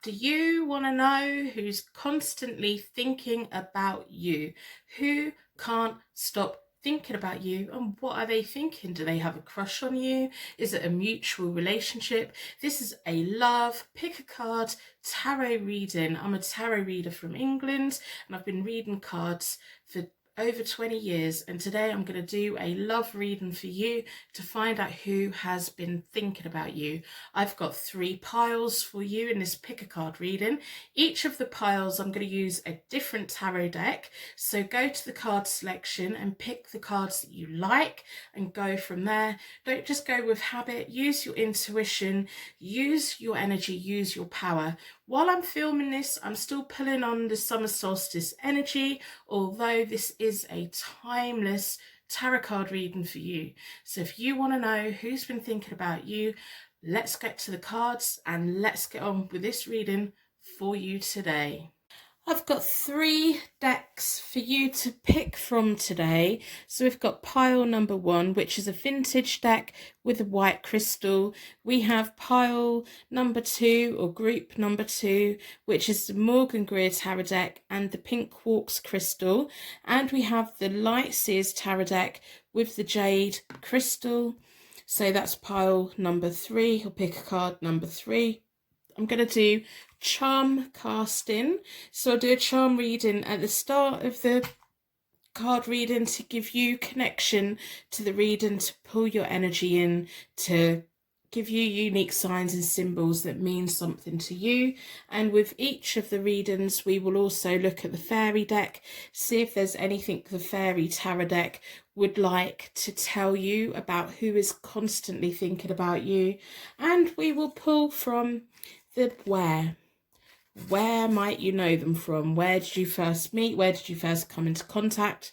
Do you want to know who's constantly thinking about you? Who can't stop thinking about you, and what are they thinking? Do they have a crush on you? Is it a mutual relationship? This is a love pick a card tarot reading. I'm a tarot reader from England, and I've been reading cards for over 20 years, and today I'm going to do a love reading for you to find out who has been thinking about you. I've got 3 piles for you in this pick a card reading. Each of the piles I'm going to use a different tarot deck, so go to the card selection and pick the cards that you like and go from there. Don't just go with habit. Use your intuition, use your energy, use your power. While I'm filming this, I'm still pulling on the summer solstice energy, although this is a timeless tarot card reading for you. So if you want to know who's been thinking about you, let's get to the cards and let's get on with this reading for you today. I've got 3 decks for you to pick from today. So we've got pile number 1, which is a vintage deck with a white crystal. We have pile number 2, or group number 2, which is the Morgan Greer tarot deck and the pink quartz crystal. And we have the Light Seers tarot deck with the jade crystal. So that's pile number 3. I'll pick a card number 3. I'm going to do charm casting. So I'll do a charm reading at the start of the card reading to give you connection to the reading, to pull your energy in, to give you unique signs and symbols that mean something to you. And with each of the readings, we will also look at the fairy deck, see if there's anything the fairy tarot deck would like to tell you about who is constantly thinking about you. And we will pull from the where might you know them from? Where did you first meet? Where did you first come into contact?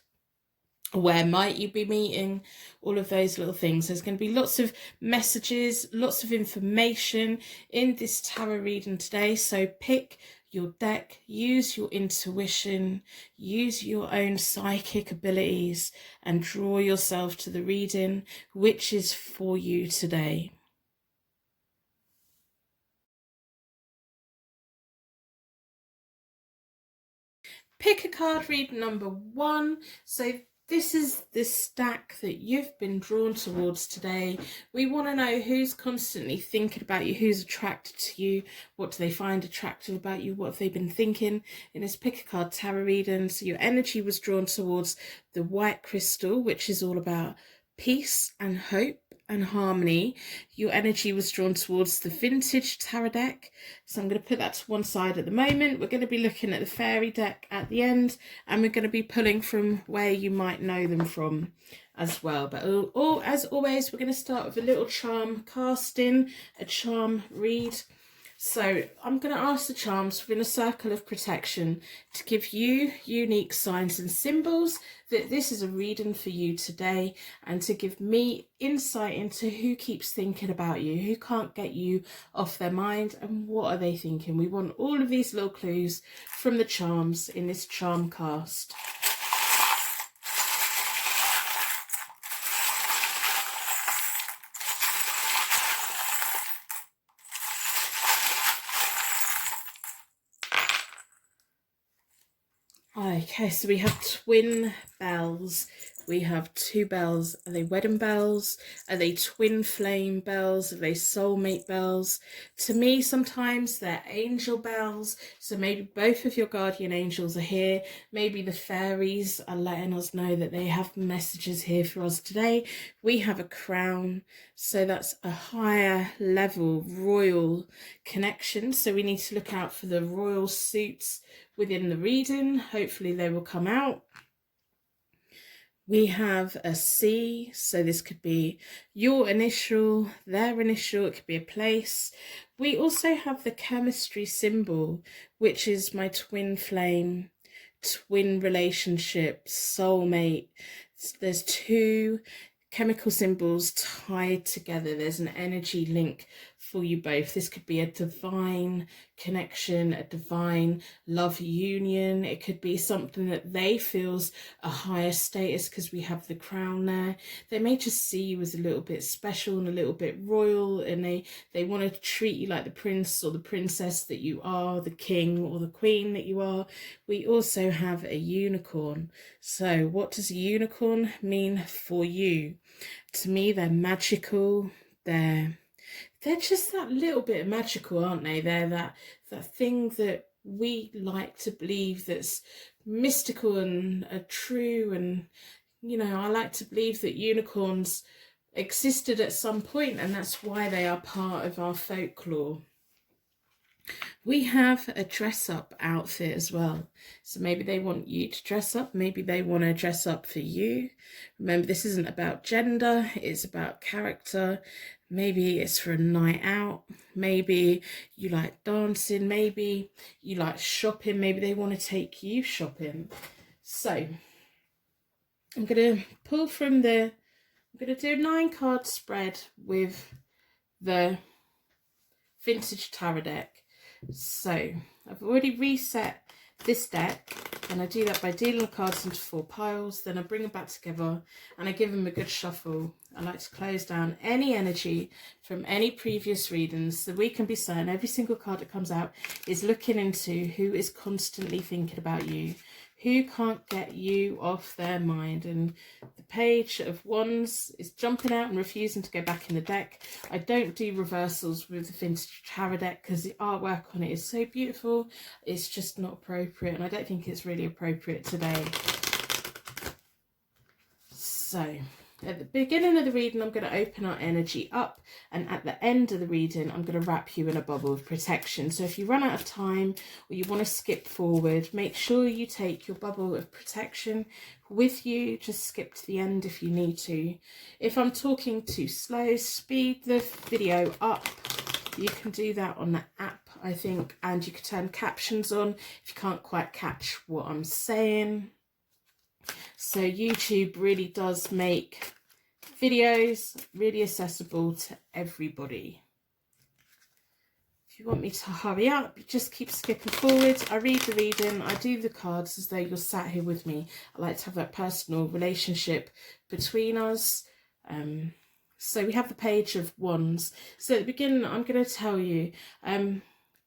Where might you be meeting? All of those little things. There's going to be lots of messages, lots of information in this tarot reading today. So pick your deck, use your intuition, use your own psychic abilities, and draw yourself to the reading which is for you today. Pick a card reading number 1. So this is the stack that you've been drawn towards today. We want to know who's constantly thinking about you, who's attracted to you, what do they find attractive about you, what have they been thinking in this pick a card tarot reading. So your energy was drawn towards the white crystal, which is all about peace and hope and harmony. Your energy was drawn towards the vintage tarot deck, so I'm going to put that to one side at the moment. We're going to be looking at the fairy deck at the end, and we're going to be pulling from where you might know them from as well. But as always, we're going to start with a little charm casting, a charm read. So I'm going to ask the charms within a circle of protection to give you unique signs and symbols that this is a reading for you today, and to give me insight into who keeps thinking about you, who can't get you off their mind, and what are they thinking. We want all of these little clues from the charms in this charm cast. Okay, so we have twin bells. We have 2 bells. Are they wedding bells? Are they twin flame bells? Are they soulmate bells? To me, sometimes they're angel bells. So maybe both of your guardian angels are here. Maybe the fairies are letting us know that they have messages here for us today. We have a crown. So that's a higher level royal connection. So we need to look out for the royal suits within the reading. Hopefully they will come out. We have a C, so this could be your initial, their initial, it could be a place. We also have the chemistry symbol, which is my twin flame, twin relationship, soulmate. There's 2 chemical symbols tied together. There's an energy link for you both. This could be a divine connection, a divine love union. It could be something that they feels a higher status because we have the crown there. They may just see you as a little bit special and a little bit royal, and they want to treat you like the prince or the princess that you are, the king or the queen that you are. We also have a unicorn. So what does a unicorn mean for you? To me, they're magical. They're just that little bit magical, aren't they? They're that thing that we like to believe that's mystical and true. And, you know, I like to believe that unicorns existed at some point, and that's why they are part of our folklore. We have a dress up outfit as well. So maybe they want you to dress up. Maybe they want to dress up for you. Remember, this isn't about gender. It's about character. Maybe it's for a night out. Maybe you like dancing. Maybe you like shopping. Maybe they want to take you shopping. So I'm going to pull from I'm going to do a 9-card spread with the vintage tarot deck. So I've already reset this deck, and I do that by dealing the cards into 4 piles. Then I bring them back together and I give them a good shuffle. I like to close down any energy from any previous readings, so we can be certain every single card that comes out is looking into who is constantly thinking about you, who can't get you off their mind. And the Page of Wands is jumping out and refusing to go back in the deck. I don't do reversals with the vintage tarot deck because the artwork on it is so beautiful. It's just not appropriate, and I don't think it's really appropriate today. So at the beginning of the reading, I'm going to open our energy up, and at the end of the reading, I'm going to wrap you in a bubble of protection. So if you run out of time or you want to skip forward, make sure you take your bubble of protection with you. Just skip to the end if you need to. If I'm talking too slow, speed the video up. You can do that on the app, I think, and you can turn captions on if you can't quite catch what I'm saying. So YouTube really does make videos really accessible to everybody. If you want me to hurry up, just keep skipping forward. I read the reading, I do the cards as though you're sat here with me. I like to have that personal relationship between us. So we have the Page of Wands. So at the beginning, I'm going to tell you,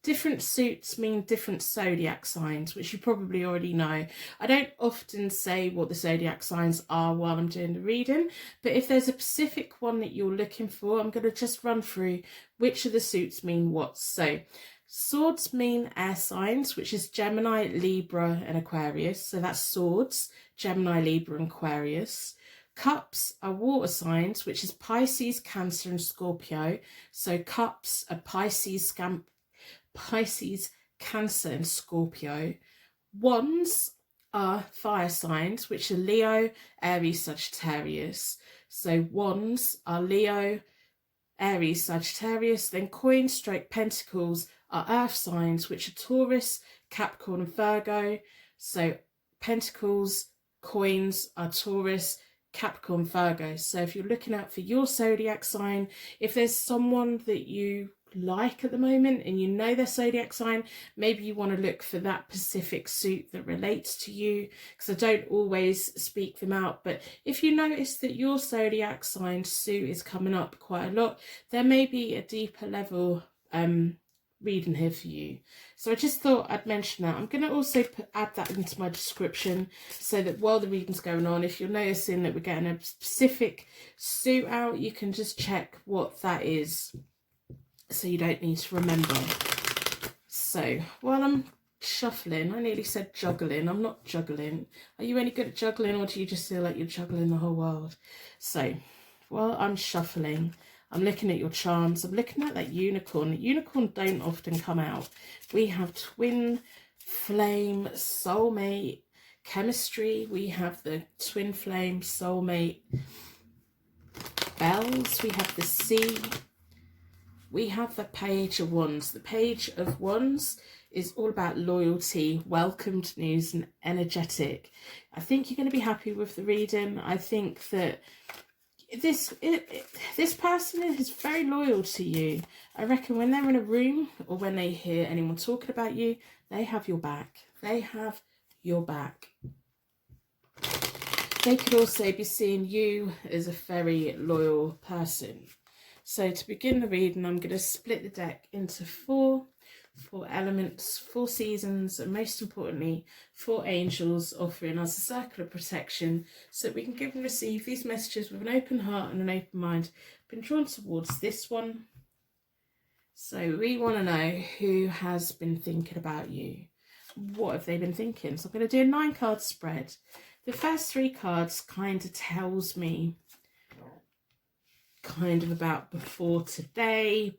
different suits mean different zodiac signs, which you probably already know. I don't often say what the zodiac signs are while I'm doing the reading, but if there's a specific one that you're looking for, I'm going to just run through which of the suits mean what. So swords mean air signs, which is Gemini, Libra and Aquarius. So that's swords, Gemini, Libra and Aquarius. Cups are water signs, which is Pisces, Cancer and Scorpio. So cups are Pisces, Cancer and Scorpio. Wands are fire signs, which are Leo, Aries, Sagittarius. So wands are Leo, Aries, Sagittarius. Then coins stroke pentacles are earth signs, which are Taurus, Capricorn and Virgo. So pentacles, coins are Taurus, Capricorn, Virgo. So if you're looking out for your zodiac sign, if there's someone that you like at the moment and you know their zodiac sign, maybe you want to look for that specific suit that relates to you, because I don't always speak them out. But if you notice that your zodiac sign suit is coming up quite a lot, there may be a deeper level reading here for you. So I just thought I'd mention that. I'm going to also add that into my description, so that while the reading's going on, if you're noticing that we're getting a specific suit out, you can just check what that is, so you don't need to remember. So while I'm shuffling, I nearly said juggling. I'm not juggling. Are you any good at juggling, or do you just feel like you're juggling the whole world? So while I'm shuffling, I'm looking at your charms. I'm looking at that unicorn. Unicorn don't often come out. We have twin flame, soulmate, chemistry. We have the twin flame, soulmate, bells. We have the sea. We have the Page of Wands. The Page of Wands is all about loyalty, welcomed news and energetic. I think you're going to be happy with the reading. I think that This person is very loyal to you. I reckon when they're in a room or when they hear anyone talking about you, they have your back. They have your back. They could also be seeing you as a very loyal person. So to begin the reading, I'm going to split the deck into four elements, 4 seasons, and most importantly, 4 angels offering us a circle of protection so that we can give and receive these messages with an open heart and an open mind. Been drawn towards this one. So we want to know who has been thinking about you. What have they been thinking? So I'm going to do a 9-card spread. The first 3 cards kind of tells me kind of about before today,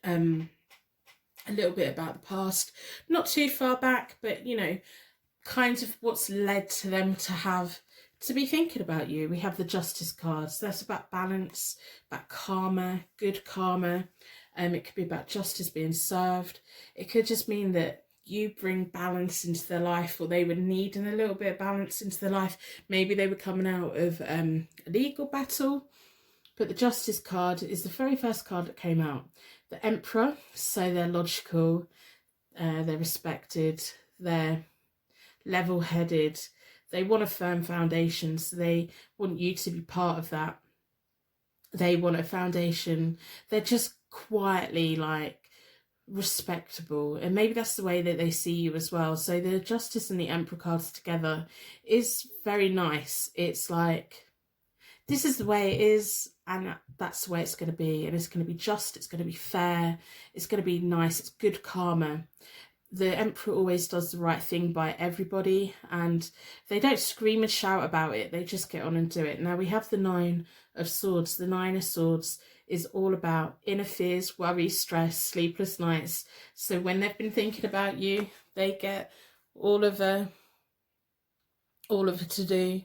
a little bit about the past, not too far back, but you know, kind of what's led to them to be thinking about you. We have the Justice cards. That's about balance, about karma, good karma. It could be about justice being served. It could just mean that you bring balance into their life, or they were needing a little bit of balance into their life. Maybe they were coming out of a legal battle. But the Justice card is the very first card that came out. The Emperor, so they're logical, they're respected, they're level-headed, they want a firm foundation, so they want you to be part of that. They want a foundation. They're just quietly like respectable, and maybe that's the way that they see you as well. So the Justice and the Emperor cards together is very nice. It's like, this is the way it is, and that's the way it's going to be, and it's going to be just, it's going to be fair, it's going to be nice, it's good karma. The Emperor always does the right thing by everybody, and they don't scream and shout about it, they just get on and do it. Now we have the 9 of Swords. The 9 of Swords is all about inner fears, worry, stress, sleepless nights. So when they've been thinking about you, they get all of it to do.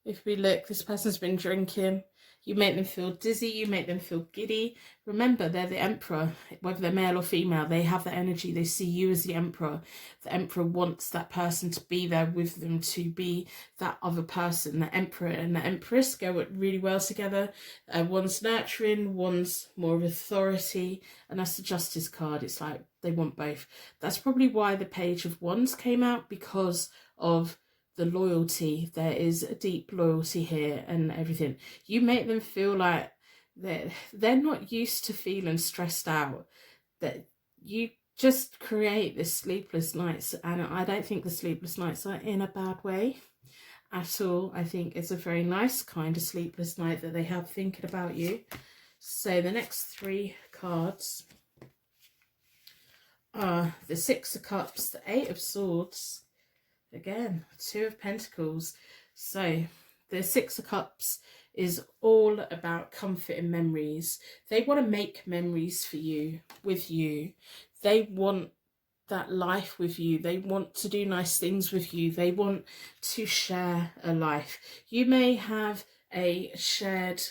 If we look, this person's been drinking. You make them feel dizzy, you make them feel giddy. Remember, they're the Emperor. Whether they're male or female, they have that energy. They see you as the Emperor. The Emperor wants that person to be there with them, to be that other person. The Emperor and the Empress go really well together. One's nurturing, one's more of authority, and that's the Justice card. It's like they want both. That's probably why the Page of Wands came out, because of the loyalty. There is a deep loyalty here and everything. You make them feel like they're not used to feeling stressed out, that you just create this sleepless nights, and I don't think the sleepless nights are in a bad way at all. I think it's a very nice kind of sleepless night that they have thinking about you. So the next 3 cards are the 6 of Cups, the 8 of Swords, again, 2 of Pentacles. So the 6 of Cups is all about comfort and memories. They want to make memories for you, with you. They want that life with you. They want to do nice things with you. They want to share a life. You may have a shared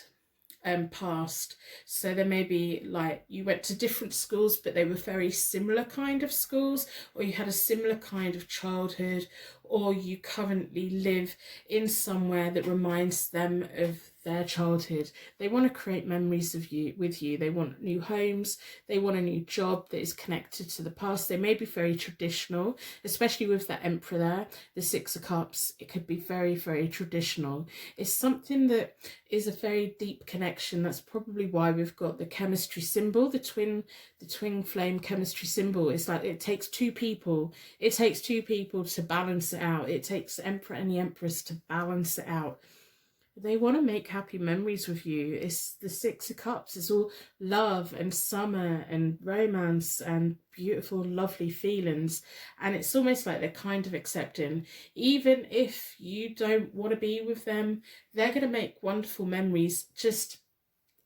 past, so there may be like you went to different schools but they were very similar kind of schools, or you had a similar kind of childhood, or you currently live in somewhere that reminds them of their childhood. They want to create memories of you, with you. They want new homes, they want a new job that is connected to the past. They may be very traditional, especially with that Emperor there, the 6 of Cups. It could be very, very traditional. It's something that is a very deep connection. That's probably why we've got the chemistry symbol, the twin flame chemistry symbol. It's like it takes 2 people. It takes 2 people to balance it out. It takes the Emperor and the Empress to balance it out. They want to make happy memories with you. It's the 6 of Cups. It's all love and summer and romance and beautiful, lovely feelings. And it's almost like they're kind of accepting, even if you don't want to be with them, they're going to make wonderful memories just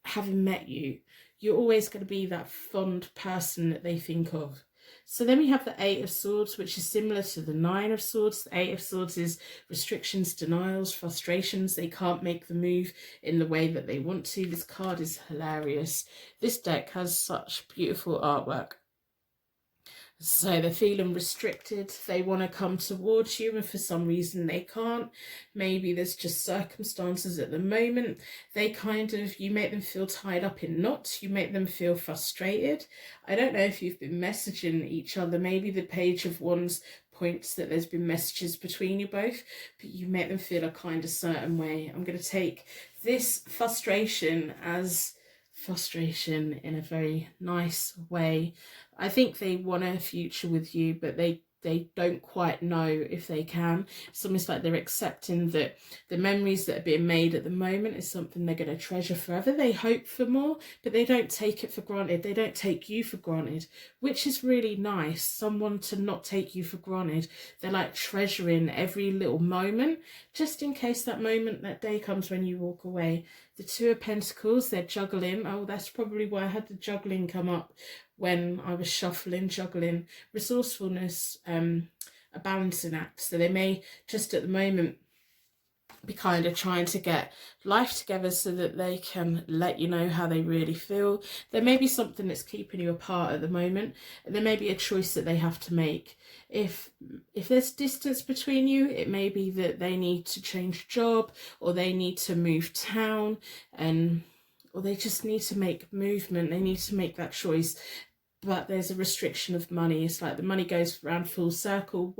having met you. You're always going to be that fond person that they think of. So then we have the 8 of Swords, which is similar to the 9 of Swords. The 8 of Swords is restrictions, denials, frustrations. They can't make the move in the way that they want to. This card is hilarious. This deck has such beautiful artwork. So they're feeling restricted. They want to come towards you and for some reason they can't. Maybe there's just circumstances at the moment. You make them feel tied up in knots. You make them feel frustrated. I don't know if you've been messaging each other. Maybe the Page of Wands points that there's been messages between you both, but you make them feel a kind of certain way. I'm going to take this frustration as frustration in a very nice way. I think they want a future with you, but they don't quite know if they can. It's almost like they're accepting that the memories that are being made at the moment is something they're going to treasure forever. They hope for more, but they don't take it for granted. They don't take you for granted, which is really nice. Someone to not take you for granted. They're like treasuring every little moment, just in case that moment, that day comes when you walk away. The Two of Pentacles, they're juggling. Oh, that's probably why I had the juggling come up when I was juggling. Resourcefulness, a balancing act. So they may just at the moment be kind of trying to get life together so that they can let you know how they really feel. There may be something that's keeping you apart at the moment. There may be a choice that they have to make. If there's distance between you, it may be that they need to change job, or they need to move town, or they just need to make movement. They need to make that choice. But there's a restriction of money. It's like the money goes around full circle,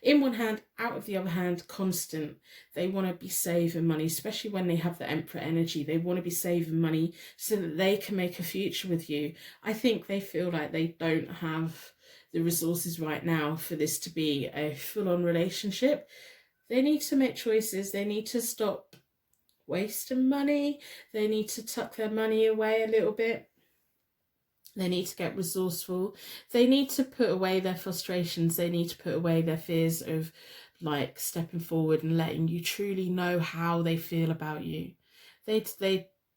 in one hand, out of the other hand, constant. They want to be saving money, especially when they have the Emperor energy. They want to be saving money so that they can make a future with you. I think they feel like they don't have the resources right now for this to be a full-on relationship. They need to make choices. They need to stop wasting money. They need to tuck their money away a little bit. They need to get resourceful. They need to put away their frustrations. They need to put away their fears of like stepping forward and letting you truly know how they feel about you. They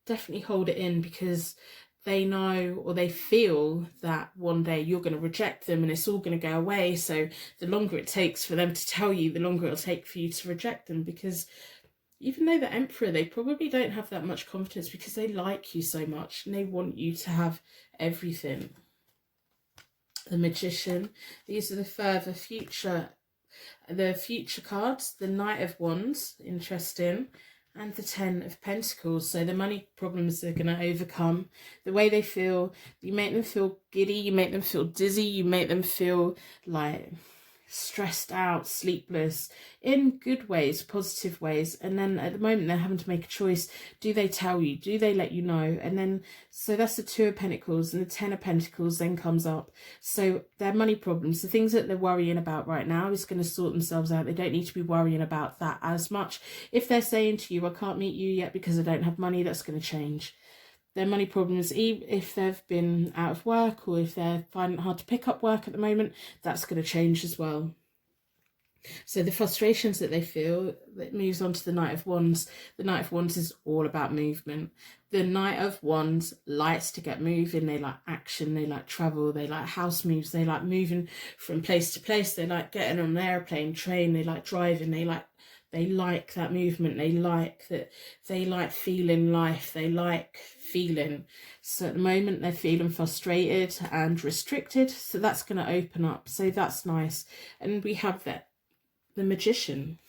definitely hold it in because they know, or they feel that one day you're going to reject them and it's all going to go away. So the longer it takes for them to tell you, the longer it'll take for you to reject them, because even though the Emperor, they probably don't have that much confidence because they like you so much and they want you to have everything. The Magician, these are the further future, the future cards. The Knight of Wands, interesting, and the Ten of Pentacles. So the money problems they're going to overcome, the way they feel, you make them feel giddy, you make them feel dizzy, you make them feel like stressed out, sleepless, in good ways, positive ways. And then at the moment they're having to make a choice. Do they tell you? Do they let you know? And then, so that's the Two of Pentacles, and the Ten of Pentacles then comes up. So their money problems, the things that they're worrying about right now, is going to sort themselves out. They don't need to be worrying about that as much. If they're saying to you, I can't meet you yet because I don't have money, that's going to change. Their money problems, if they've been out of work or if they're finding it hard to pick up work at the moment, that's going to change as well. So the frustrations that they feel, that moves on to the Knight of Wands. The Knight of Wands is all about movement. The Knight of Wands likes to get moving. They like action, they like travel, they like house moves, they like moving from place to place, they like getting on an airplane, train, they like driving, they like that movement, they like feeling life, they like feeling. So at the moment they're feeling frustrated and restricted, so that's going to open up, so that's nice. And we have the Magician.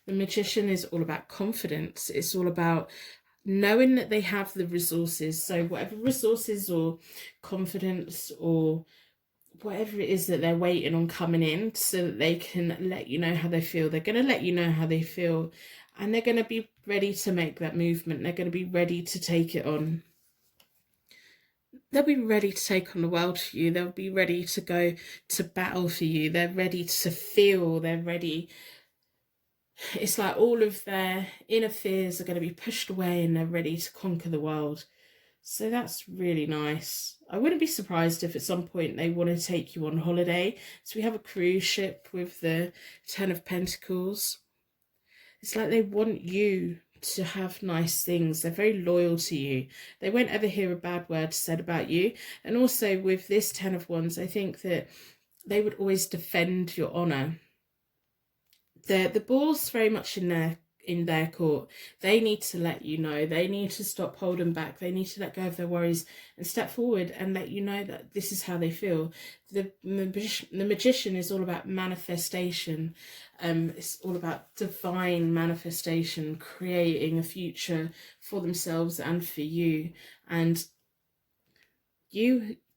The Magician is all about confidence. It's all about knowing that they have the resources. So whatever resources or confidence or whatever it is that they're waiting on coming in, so that they can let you know how they feel. They're going to let you know how they feel, and they're going to be ready to make that movement. They're going to be ready to take it on. They'll be ready to take on the world for you. They'll be ready to go to battle for you. They're ready to feel. They're ready. It's like all of their inner fears are going to be pushed away and they're ready to conquer the world. So that's really nice. I wouldn't be surprised if at some point they want to take you on holiday. So we have a cruise ship with the Ten of Pentacles. It's like they want you to have nice things. They're very loyal to you. They won't ever hear a bad word said about you. And also with this Ten of Wands, I think that they would always defend your honour. The ball's very much in in their court. They need to let you know. They need to stop holding back. They need to let go of their worries and step forward and let you know that this is how they feel. The magician is all about manifestation. It's all about divine manifestation, creating a future for themselves and for you. And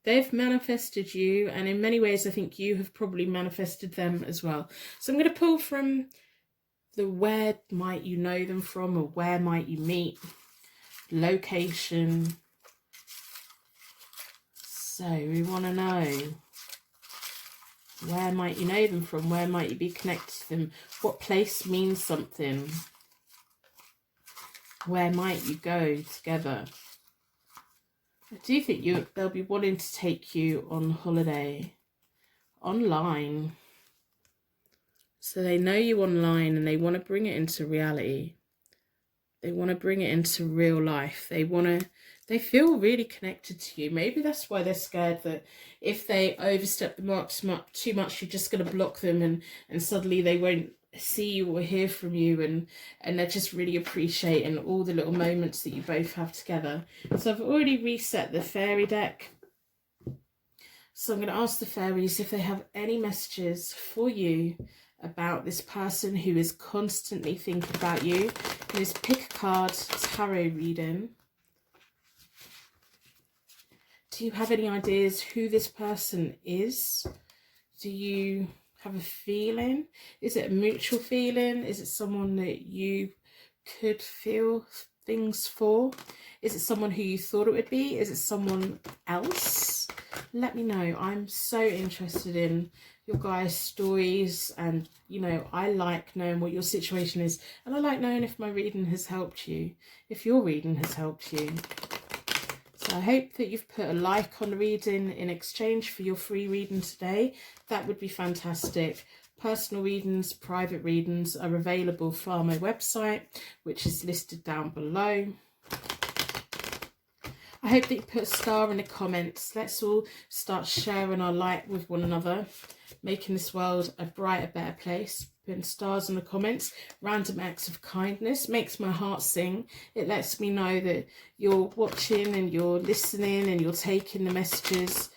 they've manifested you, and in many ways I think you have probably manifested them as well. So I'm going to pull from the where might you know them from, or where might you meet, location. So we want to know, where might you know them from, where might you be connected to them, what place means something, where might you go together. I do think they'll be wanting to take you on holiday online. So they know you online and they want to bring it into reality. They want to bring it into real life. They feel really connected to you. Maybe that's why they're scared that if they overstep the mark too much, you're just going to block them and suddenly they won't see you or hear from you, and they're just really appreciating all the little moments that you both have together. So I've already reset the fairy deck. So I'm going to ask the fairies if they have any messages for you about this person who is constantly thinking about you. Let's pick a card, tarot reading. Do you have any ideas who this person is? Do you have a feeling? Is it a mutual feeling? Is it someone that you could feel things for? Is it someone who you thought it would be? Is it someone else? Let me know. I'm so interested in your guys' stories, and you know, I like knowing what your situation is, and I like knowing if my reading has helped you, if your reading has helped you. So I hope that you've put a like on the reading in exchange for your free reading today. That would be fantastic. Personal readings, private readings are available via my website, which is listed down below. I hope that you put a star in the comments. Let's all start sharing our light with one another, making this world a brighter, better place. Putting stars in the comments, random acts of kindness, makes my heart sing. It lets me know that you're watching and you're listening and you're taking the messages.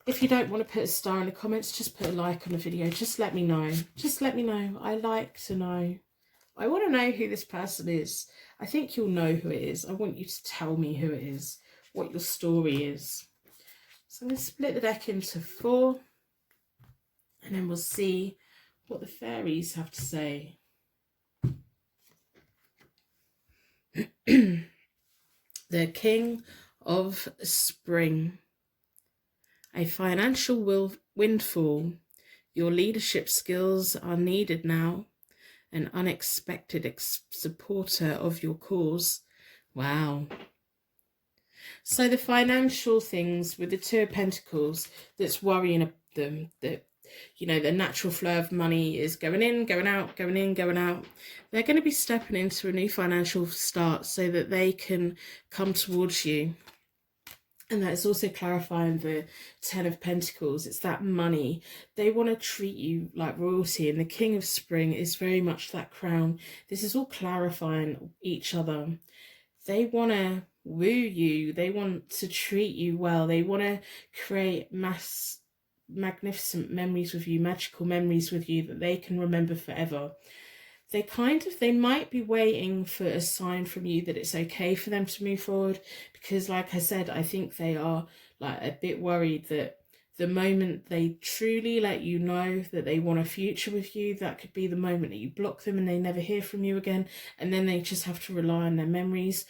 If you don't want to put a star in the comments, just put a like on the video. Just let me know. Just let me know. I like to know. I want to know who this person is. I think you'll know who it is. I want you to tell me who it is, what your story is. So I'm going to split the deck into 4, and then we'll see what the fairies have to say. The King of Spring. A financial windfall. Your leadership skills are needed now. An unexpected supporter of your cause. Wow. So the financial things with the Two of Pentacles that's worrying them, that, you know, the natural flow of money is going in, going out, going in, going out. They're going to be stepping into a new financial start so that they can come towards you. And that is also clarifying the 10 of Pentacles. It's that money. They want to treat you like royalty. And the King of Spring is very much that crown. This is all clarifying each other. They want to woo you. They want to treat you well. They want to create magnificent memories with you, magical memories with you that they can remember forever. They might be waiting for a sign from you that it's okay for them to move forward, because like I said, I think they are like a bit worried that the moment they truly let you know that they want a future with you, that could be the moment that you block them and they never hear from you again, and then they just have to rely on their memories.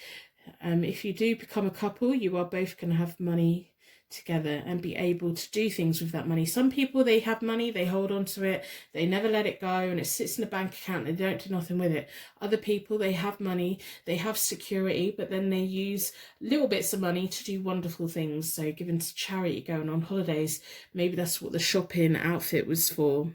If you do become a couple, you are both going to have money together and be able to do things with that money. Some people, they have money, they hold on to it, they never let it go, and it sits in a bank account and they don't do nothing with it. Other people, they have money, they have security, but then they use little bits of money to do wonderful things. So giving to charity, going on holidays, maybe that's what the shopping outfit was for.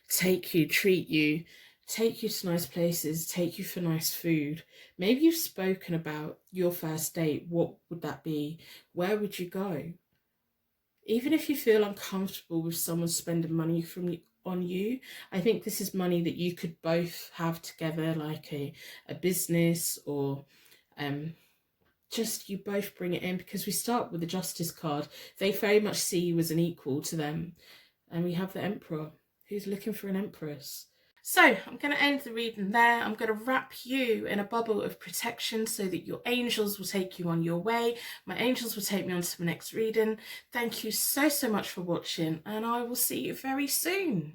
Take you, treat you, take you to nice places, take you for nice food. Maybe you've spoken about your first date. What would that be? Where would you go? Even if you feel uncomfortable with someone spending money on you, I think this is money that you could both have together, like a business, or just you both bring it in, because we start with the Justice card. They very much see you as an equal to them. And we have the Emperor, who's looking for an Empress. So I'm going to end the reading there. I'm going to wrap you in a bubble of protection so that your angels will take you on your way. My angels will take me on to the next reading. Thank you so much for watching, and I will see you very soon.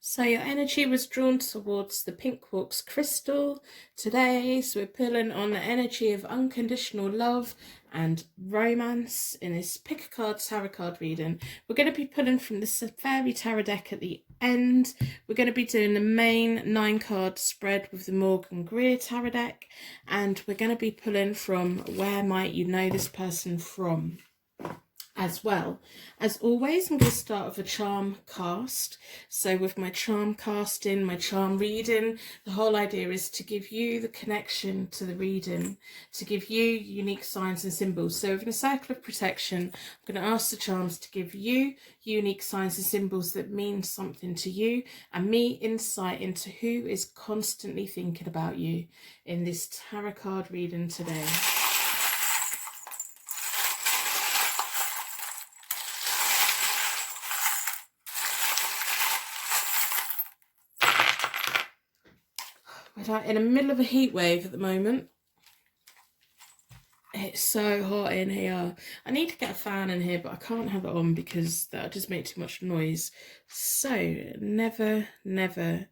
So your energy was drawn towards the Pink Quartz crystal today. So we're pulling on the energy of unconditional love and romance in this Pick a Card Tarot card reading. We're going to be pulling from the Fairy Tarot deck at the end. We're going to be doing the main 9-card spread with the Morgan Greer Tarot deck. And we're going to be pulling from Where Might You Know This Person From as well. As always, I'm going to start with a charm cast. So with my charm casting, my charm reading, the whole idea is to give you the connection to the reading, to give you unique signs and symbols. So within a circle of protection, I'm going to ask the charms to give you unique signs and symbols that mean something to you, and me insight into who is constantly thinking about you in this tarot card reading today. We're in the middle of a heat wave at the moment. It's so hot in here. I need to get a fan in here, but I can't have it on because that'll just make too much noise. So never, never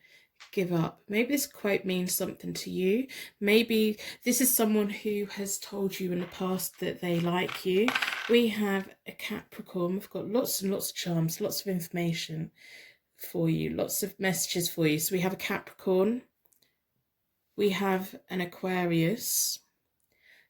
give up. Maybe this quote means something to you. Maybe this is someone who has told you in the past that they like you. We have a Capricorn. We've got lots and lots of charms, lots of information for you, lots of messages for you. So we have a Capricorn. We have an Aquarius.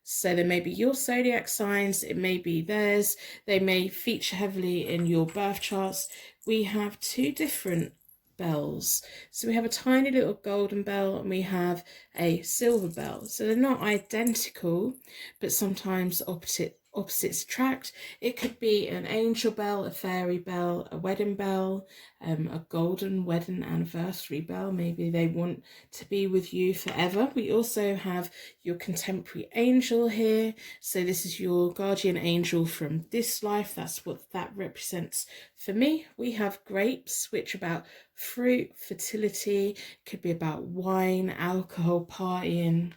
So there may be your zodiac signs, it may be theirs. They may feature heavily in your birth charts. We have 2 different bells. So we have a tiny little golden bell and we have a silver bell. So they're not identical, but sometimes opposites attract. It could be an angel bell, a fairy bell, a wedding bell, a golden wedding anniversary bell. Maybe they want to be with you forever. We also have your contemporary angel here. So this is your guardian angel from this life. That's what that represents for me. We have grapes, which are about fruit, fertility. Could be about wine, alcohol, partying.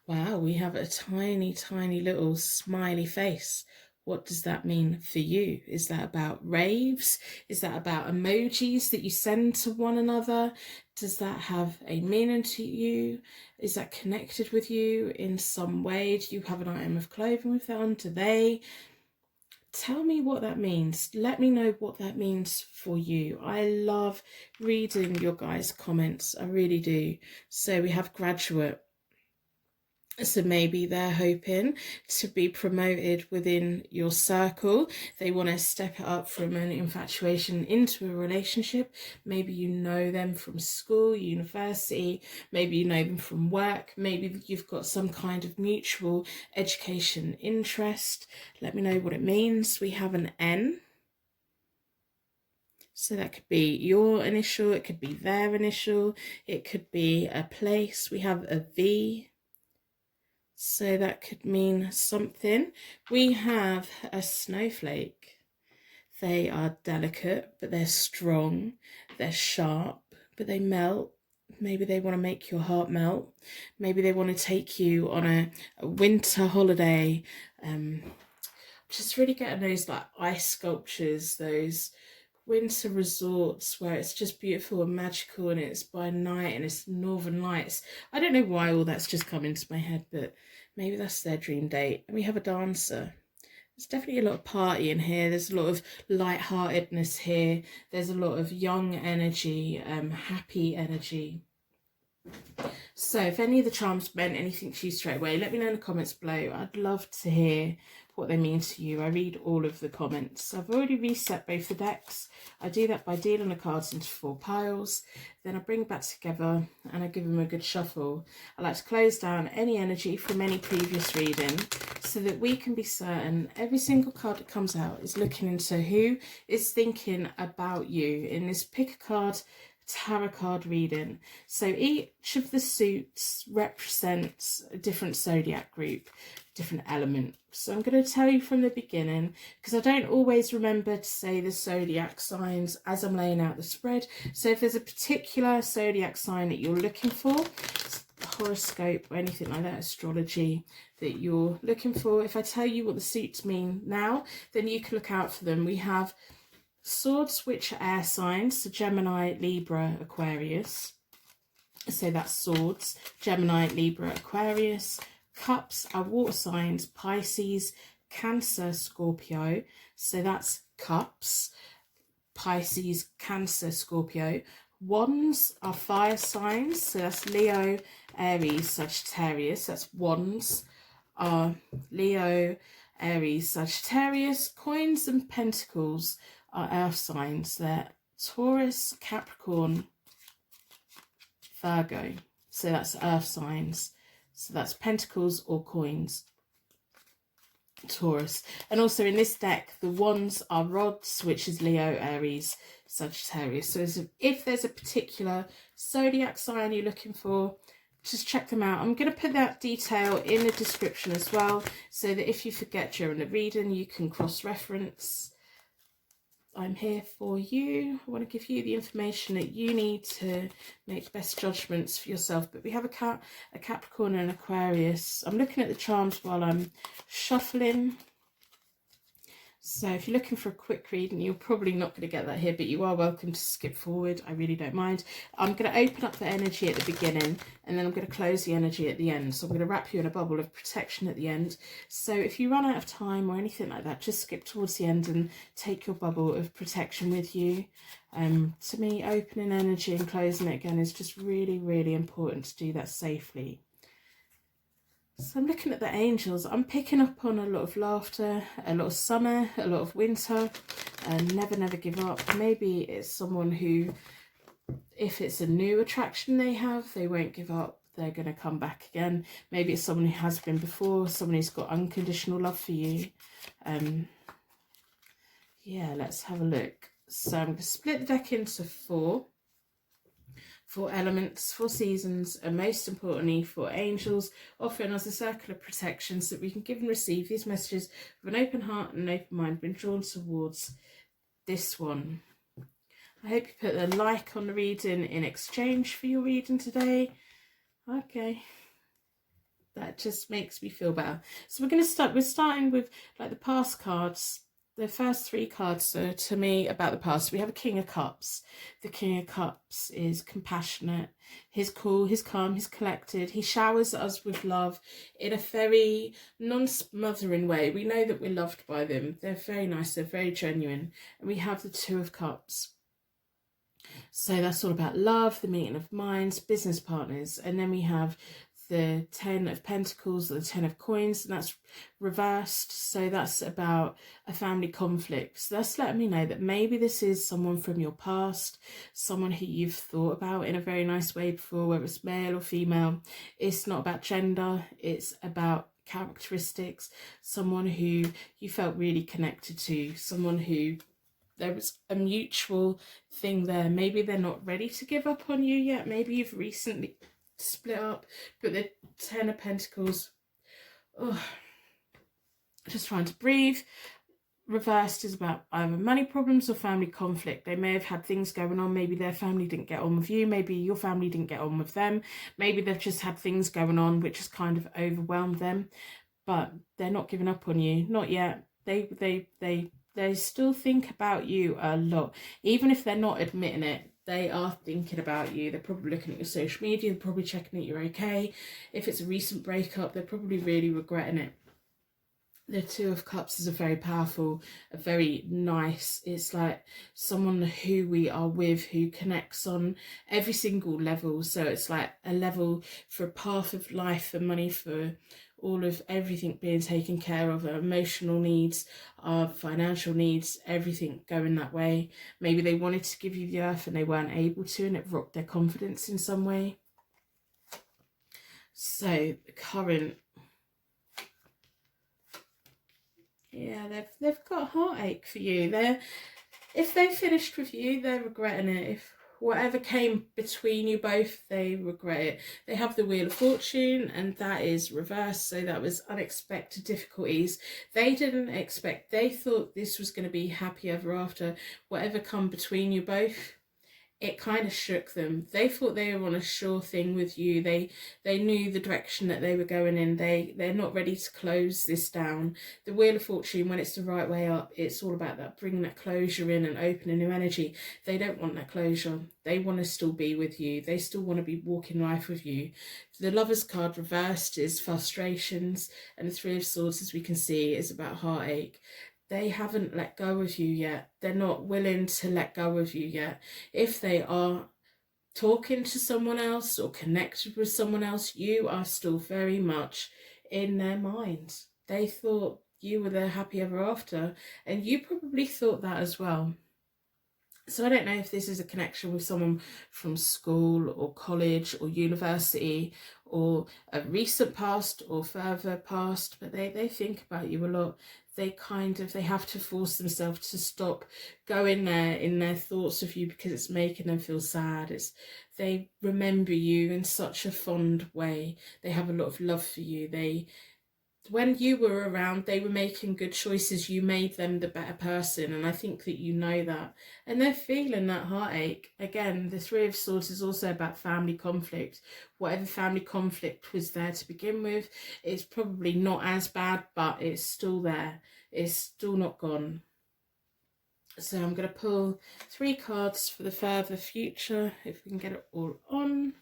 Wow, we have a tiny, tiny little smiley face. What does that mean for you? Is that about raves? Is that about emojis that you send to one another? Does that have a meaning to you? Is that connected with you in some way? Do you have an item of clothing with that on? Do they? Tell me what that means. Let me know what that means for you. I love reading your guys' comments. I really do. So we have graduate. So maybe they're hoping to be promoted within your circle. They want to step it up from an infatuation into a relationship. Maybe you know them from school, university. Maybe you know them from work. Maybe you've got some kind of mutual education interest. Let me know what it means. We have an N. So that could be your initial. It could be their initial. It could be a place. We have a V. So that could mean something. We have a snowflake. They are delicate, but they're strong. They're sharp, but they melt. Maybe they want to make your heart melt. Maybe they want to take you on a winter holiday. Just really getting those like ice sculptures, those winter resorts where it's just beautiful and magical and it's by night and it's northern lights. I don't know why all that's just come into my head, but maybe that's their dream date. And we have a dancer. There's definitely a lot of party in here. There's a lot of lightheartedness here. There's a lot of young energy, happy energy. So if any of the charms meant anything to you straight away, let me know in the comments below. I'd love to hear what they mean to you. I read all of the comments. I've already reset both the decks. I do that by dealing the cards into 4 piles. Then I bring back together and I give them a good shuffle. I like to close down any energy from any previous reading so that we can be certain every single card that comes out is looking into who is thinking about you in this pick a card tarot card reading. So each of the suits represents a different zodiac group, different element. So I'm going to tell you from the beginning, because I don't always remember to say the zodiac signs as I'm laying out the spread. So if there's a particular zodiac sign that you're looking for, horoscope or anything like that, astrology that you're looking for, if I tell you what the suits mean now, then you can look out for them. We have Swords, which are air signs, so Gemini, Libra, Aquarius. So that's Swords, Gemini, Libra, Aquarius. Cups are water signs, Pisces, Cancer, Scorpio. So that's Cups, Pisces, Cancer, Scorpio. Wands are fire signs, so that's Leo, Aries, Sagittarius. That's Wands are Leo, Aries, Sagittarius. Coins and Pentacles are earth signs. They're Taurus, Capricorn, Virgo. So that's earth signs. So that's Pentacles or coins, Taurus. And also in this deck, the wands are rods, which is Leo, Aries, Sagittarius. So if there's a particular zodiac sign you're looking for, just check them out. I'm going to put that detail in the description as well, so that if you forget during the reading, you can cross-reference. I'm here for you. I want to give you the information that you need to make best judgments for yourself. But we have a Capricorn and an Aquarius. I'm looking at the charms while I'm shuffling. So if you're looking for a quick read, and you're probably not going to get that here, but you are welcome to skip forward. I really don't mind. I'm going to open up the energy at the beginning, and then I'm going to close the energy at the end. So I'm going to wrap you in a bubble of protection at the end. So if you run out of time or anything like that, just skip towards the end and take your bubble of protection with you. To me, opening energy and closing it again is just really, really important to do that safely. So I'm looking at the angels. I'm picking up on a lot of laughter, a lot of summer, a lot of winter, and never give up. Maybe it's someone who, if it's a new attraction they have, they won't give up. They're going to come back again. Maybe it's someone who has been before, someone who's got unconditional love for you. Yeah, let's have a look. So I'm going to split the deck into 4 elements, 4 seasons, and most importantly 4 angels, offering us a circle of protection so that we can give and receive these messages with an open heart and an open mind when drawn towards this one. I hope you put a like on the reading in exchange for your reading today. Okay, that just makes me feel better. So we're starting with like the past cards. The first 3 cards are to me about the past. We have a King of Cups. The King of Cups is compassionate. He's cool, he's calm, he's collected. He showers us with love in a very non-smothering way. We know that we're loved by them. They're very nice, they're very genuine. And we have the 2 of Cups. So that's all about love, the meeting of minds, business partners. And then we have the 10 of Pentacles, the 10 of Coins, and that's reversed. So that's about a family conflict. So that's letting me know that maybe this is someone from your past, someone who you've thought about in a very nice way before, whether it's male or female. It's not about gender, it's about characteristics, someone who you felt really connected to, someone who there was a mutual thing there. Maybe they're not ready to give up on you yet. Maybe you've recently split up, but the 10 of Pentacles, just trying to breathe. Reversed is about either money problems or family conflict. They may have had things going on. Maybe their family didn't get on with you. Maybe your family didn't get on with them. Maybe they've just had things going on which has kind of overwhelmed them, but they're not giving up on you. Not yet. They still think about you a lot. Even if they're not admitting it, they are thinking about you. They're probably looking at your social media. They're probably checking that you're okay. If it's a recent breakup, they're probably really regretting it. The Two of Cups is a very powerful, a very nice, it's like someone who we are with, who connects on every single level. So it's like a level for a path of life, for money, for all of everything being taken care of, our emotional needs, our financial needs, everything going that way. Maybe they wanted to give you the earth and they weren't able to, and it rocked their confidence in some way. So the current, yeah, they've got heartache for you. If they finished with you, they're regretting it. If whatever came between you both, they regret it. They have the Wheel of Fortune, and that is reversed. So that was unexpected difficulties. They didn't expect. They thought this was going to be happy ever after. Whatever come between you both, it kind of shook them. They thought they were on a sure thing with you. They knew the direction that they were going in. They're not ready to close this down. The Wheel of Fortune, when it's the right way up, it's all about that, bringing that closure in and opening new energy. They don't want that closure. They want to still be with you. They still want to be walking life with you. The Lover's card reversed is frustrations, and the Three of Swords, as we can see, is about heartache. They haven't let go of you yet. They're not willing to let go of you yet. If they are talking to someone else or connected with someone else, you are still very much in their minds. They thought you were their happy ever after, and you probably thought that as well. So I don't know if this is a connection with someone from school or college or university or a recent past or further past, but they think about you a lot. They have to force themselves to stop going there in their thoughts of you because it's making them feel sad. They remember you in such a fond way. They have a lot of love for you. When you were around, they were making good choices. You made them the better person, and I think that you know that. And they're feeling that heartache. Again, the Three of Swords is also about family conflict. Whatever family conflict was there to begin with, it's probably not as bad, but it's still there. It's still not gone. So I'm going to pull 3 cards for the further future, if we can get it all on.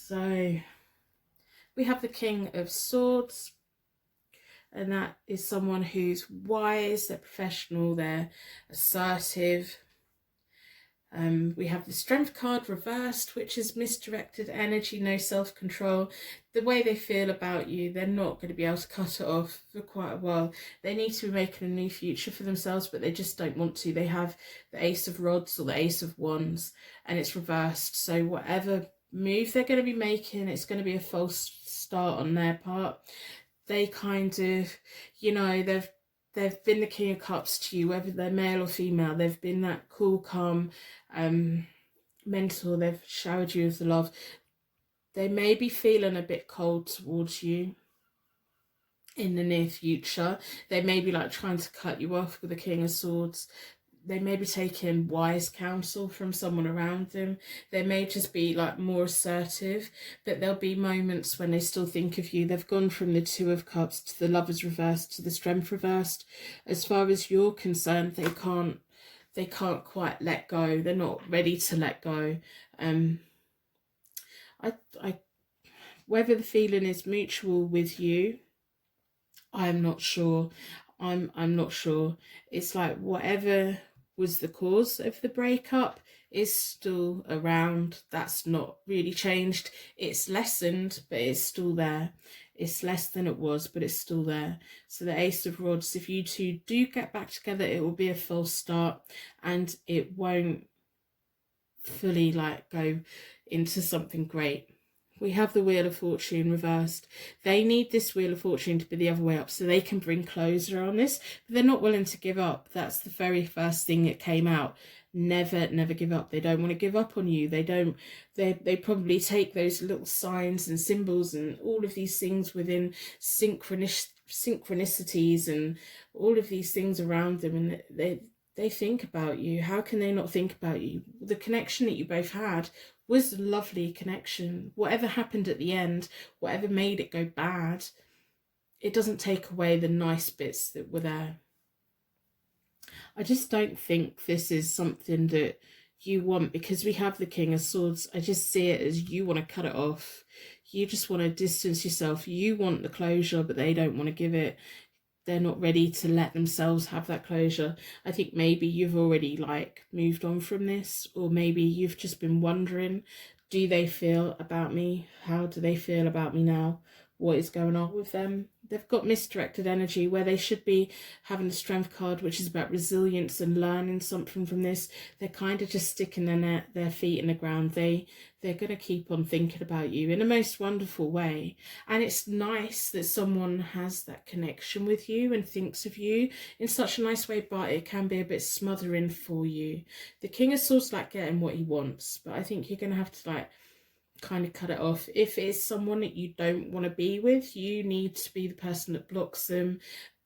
So we have the King of Swords, and that is someone who's wise, they're professional, they're assertive. We have the Strength card reversed, which is misdirected energy, no self-control. The way they feel about you, they're not going to be able to cut it off for quite a while. They need to be making a new future for themselves, but they just don't want to. They have the Ace of Rods or the Ace of Wands, and it's reversed. So whatever move they're going to be making, it's going to be a false start on their part. They kind of, they've been the King of Cups to you, whether they're male or female. They've been that cool, calm mentor. They've showered you with the love. They may be feeling a bit cold towards you in the near future. They may be like trying to cut you off with the King of Swords. They may be taking wise counsel from someone around them. They may just be like more assertive, but there'll be moments when they still think of you. They've gone from the Two of Cups to the Lovers reversed to the Strength reversed. As far as you're concerned, they can't quite let go. They're not ready to let go. Whether the feeling is mutual with you, I'm not sure. I'm not sure. It's like whatever was the cause of the breakup is still around. That's not really changed. It's lessened, but it's still there. It's less than it was, but it's still there. So the Ace of Rods, if you two do get back together, it will be a false start, and it won't fully like go into something great. We have the Wheel of Fortune reversed. They need this Wheel of Fortune to be the other way up so they can bring closure on this, but they're not willing to give up. That's the very first thing that came out. Never give up. They don't want to give up on you. They probably take those little signs and symbols and all of these things within synchronicities and all of these things around them, and they think about you. How can they not think about you? The connection that you both had was a lovely connection. Whatever happened at the end, whatever made it go bad, it doesn't take away the nice bits that were there. I just don't think this is something that you want, because we have the King of Swords. I just see it as you want to cut it off. You just want to distance yourself. You want the closure, but they don't want to give it. They're not ready to let themselves have that closure. I think maybe you've already like moved on from this, or maybe you've just been wondering, do they feel about me? How do they feel about me now? What is going on with them? They've got misdirected energy where they should be having the Strength card, which is about resilience and learning something from this. They're kind of just sticking their feet in the ground. They're going to keep on thinking about you in the most wonderful way. And it's nice that someone has that connection with you and thinks of you in such a nice way, but it can be a bit smothering for you. The King of Swords like getting what he wants, but I think you're going to have to like kind of cut it off. If it's someone that you don't want to be with, you need to be the person that blocks them.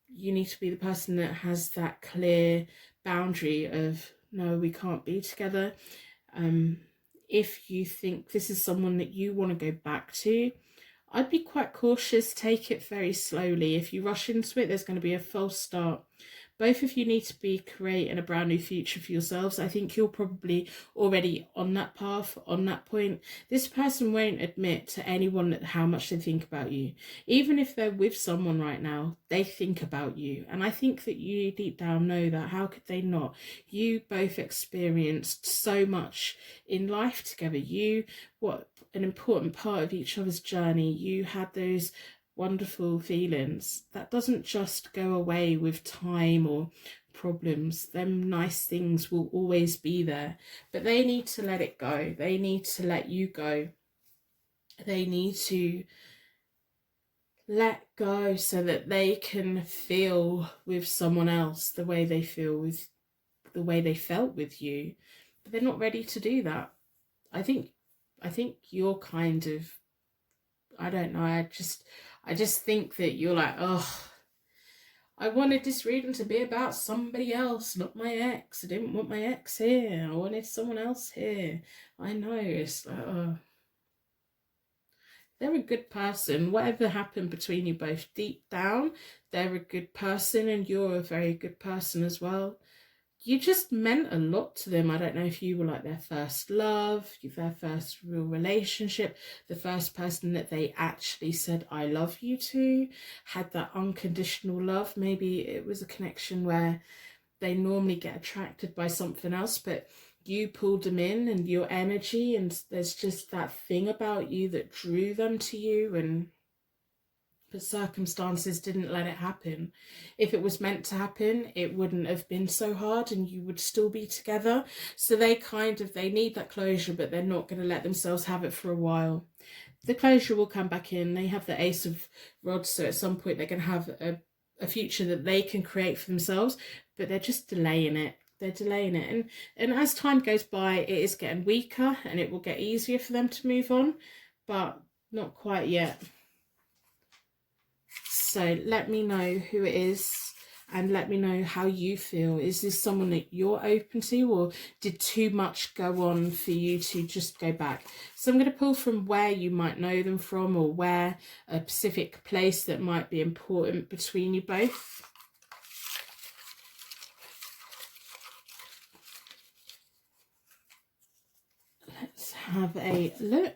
You need to be the person that has that clear boundary of, no, we can't be together. If you think this is someone that you want to go back to, I'd be quite cautious. Take it very slowly. If you rush into it, there's going to be a false start. Both of you need to be creating a brand new future for yourselves. I think you're probably already on that path, on that point. This person won't admit to anyone how much they think about you. Even if they're with someone right now, they think about you. And I think that you deep down know that. How could they not? You both experienced so much in life together. What an important part of each other's journey. You had those wonderful feelings that doesn't just go away with time or problems. Them nice things will always be there, but they need to let it go. They need to let you go. They need to let go so that they can feel with someone else the way they feel with the way they felt with you, but they're not ready to do that. I think you're kind of, I don't know, I just think that you're like, oh, I wanted this reading to be about somebody else, not my ex. I didn't want my ex here. I wanted someone else here. I know, it's like, oh. They're a good person. Whatever happened between you both, deep down, they're a good person, and you're a very good person as well. You just meant a lot to them. I don't know if you were like their first love, their first real relationship, the first person that they actually said I love you to, had that unconditional love. Maybe it was a connection where they normally get attracted by something else, but you pulled them in, and your energy, and there's just that thing about you that drew them to you, and but circumstances didn't let it happen. If it was meant to happen, it wouldn't have been so hard, and you would still be together. So they need that closure, but they're not going to let themselves have it for a while. The closure will come back in. They have the Ace of Rods, so at some point they're going to have a future that they can create for themselves, but they're just delaying it. They're delaying it. And as time goes by, it is getting weaker, and it will get easier for them to move on, but not quite yet. So let me know who it is, and let me know how you feel. Is this someone that you're open to, or did too much go on for you to just go back? So I'm going to pull from where you might know them from, or where a specific place that might be important between you both. Let's have a look.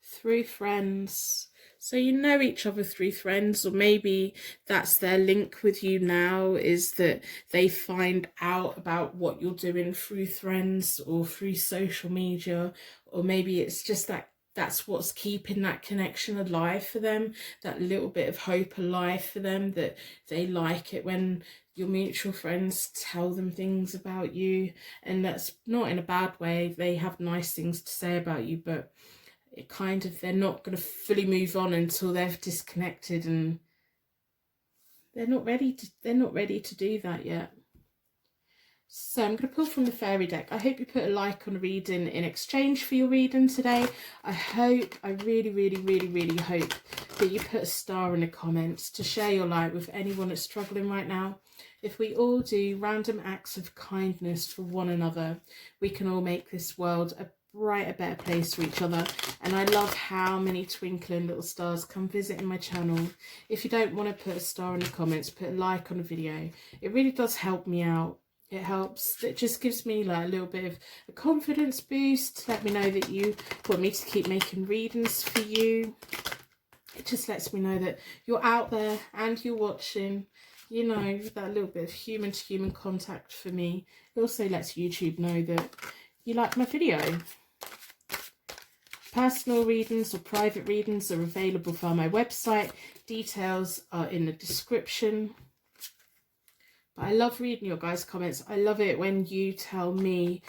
Through friends. So you know each other through friends, or maybe that's their link with you now, is that they find out about what you're doing through friends or through social media, or maybe it's just that's what's keeping that connection alive for them, that little bit of hope alive for them, that they like it when your mutual friends tell them things about you. And that's not in a bad way. They have nice things to say about you, but it kind of, they're not going to fully move on until they've disconnected, and they're not ready to do that yet. So I'm going to pull from the fairy deck. I hope you put a like on a reading in exchange for your reading today. I really, really, really, really hope that you put a star in the comments to share your light with anyone that's struggling right now. If we all do random acts of kindness for one another, we can all make this world a brighter, better place for each other. And I love how many twinkling little stars come visiting my channel. If you don't want to put a star in the comments, put a like on the video. It really does help me out. It helps. It just gives me like a little bit of a confidence boost. Let me know that you want me to keep making readings for you. It just lets me know that you're out there and you're watching. You know, that little bit of human to human contact for me. It also lets YouTube know that you like my video. Personal readings or private readings are available via my website. Details are in the description. But I love reading your guys' comments. I love it when you tell me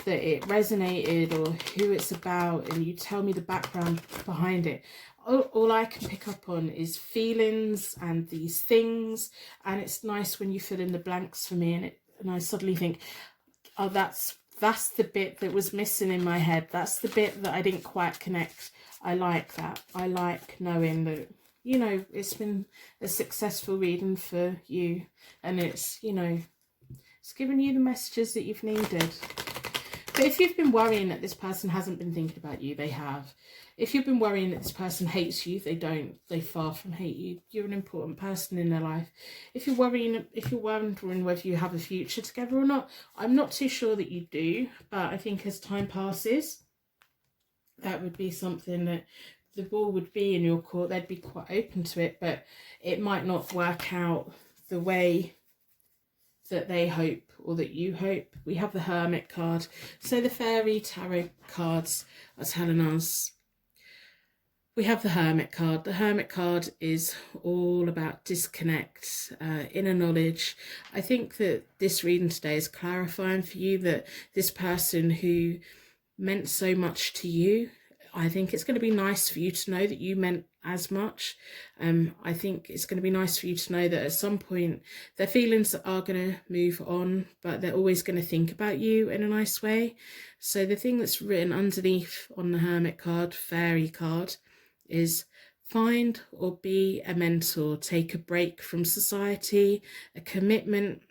that it resonated or who it's about, and you tell me the background behind it. All I can pick up on is feelings and these things, and it's nice when you fill in the blanks for me, and I suddenly think, oh, that's the bit that was missing in my head. That's the bit that I didn't quite connect. I like that. I like knowing that, you know, it's been a successful reading for you, and it's, you know, it's giving you the messages that you've needed. But if you've been worrying that this person hasn't been thinking about you, they have. If you've been worrying that this person hates you, they don't. They far from hate you. You're an important person in their life. If you're wondering whether you have a future together or not, I'm not too sure that you do. But I think as time passes, that would be something that the ball would be in your court. They'd be quite open to it, but it might not work out the way that they hope or that you hope. We have the Hermit card. So the fairy tarot cards are telling us. We have the Hermit card. The Hermit card is all about disconnect, inner knowledge. I think that this reading today is clarifying for you that this person who meant so much to you, I think it's going to be nice for you to know that you meant as much. I think it's going to be nice for you to know that at some point their feelings are going to move on, but they're always going to think about you in a nice way. So the thing that's written underneath on the Hermit card, fairy card, is find or be a mentor, take a break from society, a commitment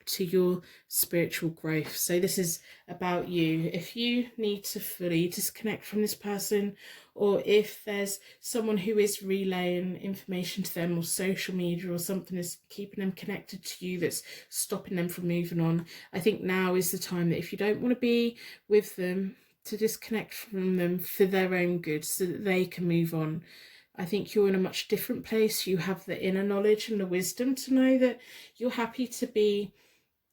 to your spiritual growth. So this is about you. If you need to fully disconnect from this person, or if there's someone who is relaying information to them, or social media or something is keeping them connected to you that's stopping them from moving on, I think now is the time that if you don't want to be with them, to disconnect from them for their own good so that they can move on. I think you're in a much different place. You have the inner knowledge and the wisdom to know that you're happy to be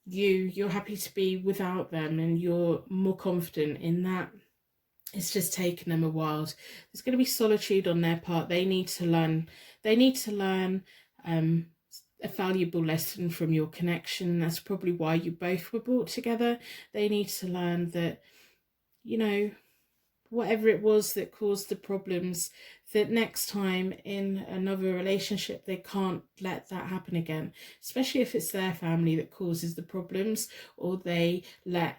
you're happy to be without them, and you're more confident in that. It's just taken them a while. There's going to be solitude on their part. They need to learn a valuable lesson from your connection. That's probably why you both were brought together. They need to learn that, you know, whatever it was that caused the problems, that next time in another relationship they can't let that happen again, especially if it's their family that causes the problems, or they let